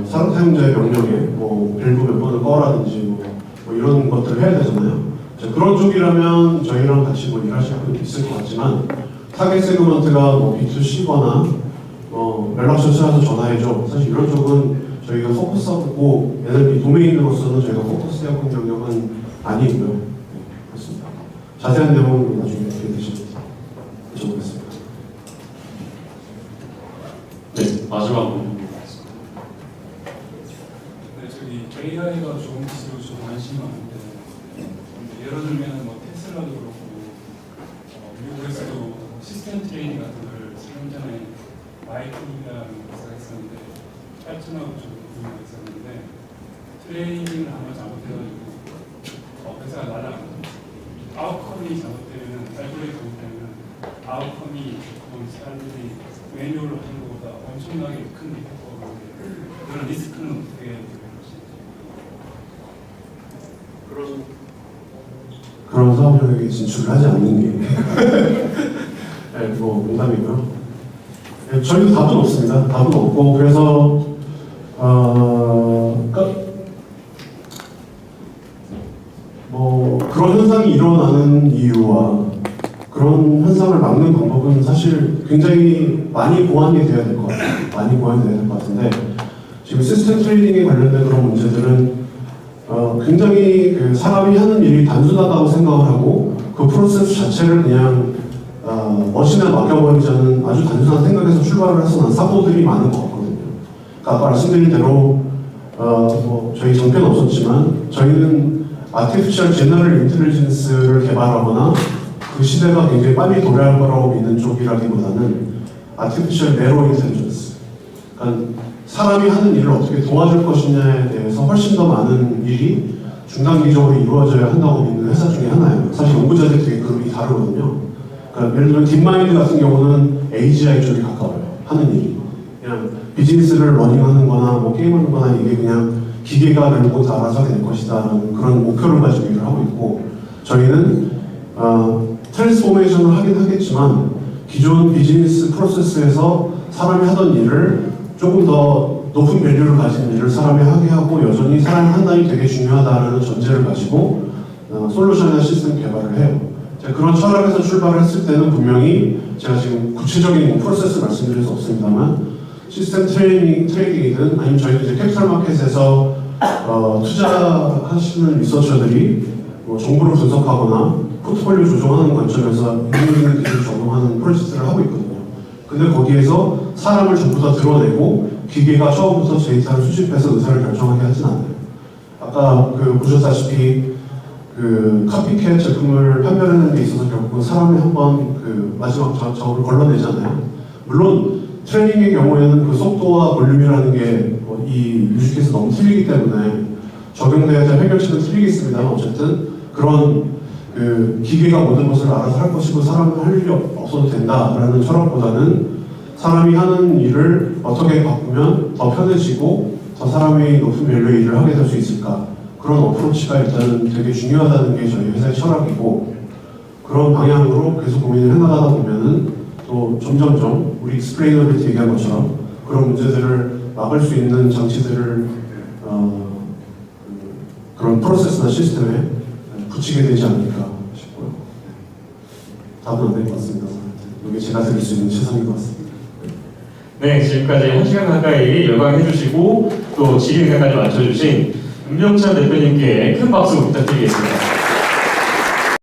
사용자의 명령에 뭐 밸브 몇 번을 꺼라든지 뭐 이런 것들을 해야 되잖아요. 그런 쪽이라면 저희랑 같이 뭐 일하실 분 있을 것 같지만, 타겟 세그먼트가 뭐 B2C거나 연락처 찾아서 전화해줘, 사실 이런 쪽은 저희가 포커스하고 NLP 도메인으로서는 저희가 포커스해야 하는 영역은 아니고요. 네, 그렇습니다. 자세한 내용은 나중에 기회 되시면 여쭤보겠습니다. 네, 마지막으로. 네, 저기 AI가 좋은 기술로 좀 관심이 많은데, 예를 들면 뭐 테슬라도 그렇고 미국에서도 시스템 트레이닝 같은 걸 3년 전에 마이크로라는 회사가 있었는데, 팔tun하고 좀 분야가 있었는데, 트레이닝을 한번 잘못해가지고 회사가 날아가고, 아웃컴이 잘못되면, 알고리즘이 잘못되면 아웃컴이 조금 사람들이 매뉴얼로 하는 것보다 엄청나게 큰 효과가 오는데, 그런 리스크는 어떻게 그런 사업 영역에 진출을 하지 않는 게 네, 뭐 농담이고요. 네, 저희도 답은 없습니다. 답은 없고, 그래서 뭐 그런 현상이 일어나는 이유와 그런 현상을 막는 방법은 사실 굉장히 많이 보완이 돼야 될 것 같아요. 많이 보완이 돼야 될 것 같은데, 지금 시스템 트레이닝에 관련된 그런 문제들은 굉장히 그 사람이 하는 일이 단순하다고 생각을 하고 그 프로세스 자체를 그냥 머신에 맡겨버리자는 아주 단순한 생각에서 출발을 해서 난 사고들이 많은 것 같거든요. 그러니까 아까 말씀드린 대로 뭐 저희 정표는 없었지만 저희는 아티피셜 제너럴 인텔리전스를 개발하거나 그 시대가 굉장히 빨리 도래할 거라고 믿는 쪽이라기보다는 아티피셜 내로 인텔리전스, 그러니까 사람이 하는 일을 어떻게 도와줄 것이냐에 대해서 훨씬 더 많은 일이 중단기적으로 이루어져야 한다고 믿는 회사 중에 하나예요. 사실 연구자들이 되게 그룹이 다르거든요. 그러니까 예를 들면 딥마인드 같은 경우는 AGI 쪽에 가까워요. 하는 일이 그냥 비즈니스를 러닝하는 거나 뭐 게임하는 거나 이게 그냥 기계가 늘고 알아서 하게 될 것이다 라는 그런 목표를 가지고 일을 하고 있고, 저희는 트랜스포메이션을 하긴 하겠지만 기존 비즈니스 프로세스에서 사람이 하던 일을 조금 더 높은 밸류를 가진 일을 사람이 하게 하고 여전히 사람의 판단이 되게 중요하다는 전제를 가지고 솔루션이나 시스템 개발을 해요. 제가 그런 철학에서 출발을 했을 때는 분명히 제가 지금 구체적인 프로세스 말씀드릴 수 없습니다만, 시스템 트레이딩이든 아니면 저희도 이제 캐피탈 마켓에서 투자하시는 리서처들이 뭐 정보를 분석하거나 포트폴리오 조정하는 관점에서 인공지능 기술 적용하는 프로젝트를 하고 있거든요. 근데 거기에서 사람을 전부 다 드러내고 기계가 처음부터 데이터를 수집해서 의사를 결정하게 하진 않아요. 아까 보셨다시피 카피캣 제품을 판별하는 데 있어서 결국은 사람이 한번 마지막 작업을 걸러내잖아요. 물론 트레이닝의 경우에는 그 속도와 볼륨이라는 게 이 유식에서 너무 틀리기 때문에 적용돼야 될 해결책은 틀리겠습니다만, 어쨌든 그런 기계가 모든 것을 알아서 할 것이고 사람은 할 일이 없어도 된다라는 철학보다는 사람이 하는 일을 어떻게 바꾸면 더 편해지고 더 사람이 높은 밸류의 일을 하게 될 수 있을까? 그런 어프로치가 일단은 되게 중요하다는 게 저희 회사의 철학이고, 그런 방향으로 계속 고민을 해나가다 보면은 또 점점점 우리 익스플레이너빌티 얘기한 것처럼 그런 문제들을 막을 수 있는 장치들을 그런 프로세스나 시스템에 붙이게 되지 않을까 싶고요. 답은 안 될 것 같습니다. 이게 제가 드릴 수 있는 최선인 것 같습니다. 네, 지금까지 1시간 가까이 열광해주시고 또 질의응답까지 맞춰주신 윤명찬 대표님께 큰 박수 부탁드리겠습니다.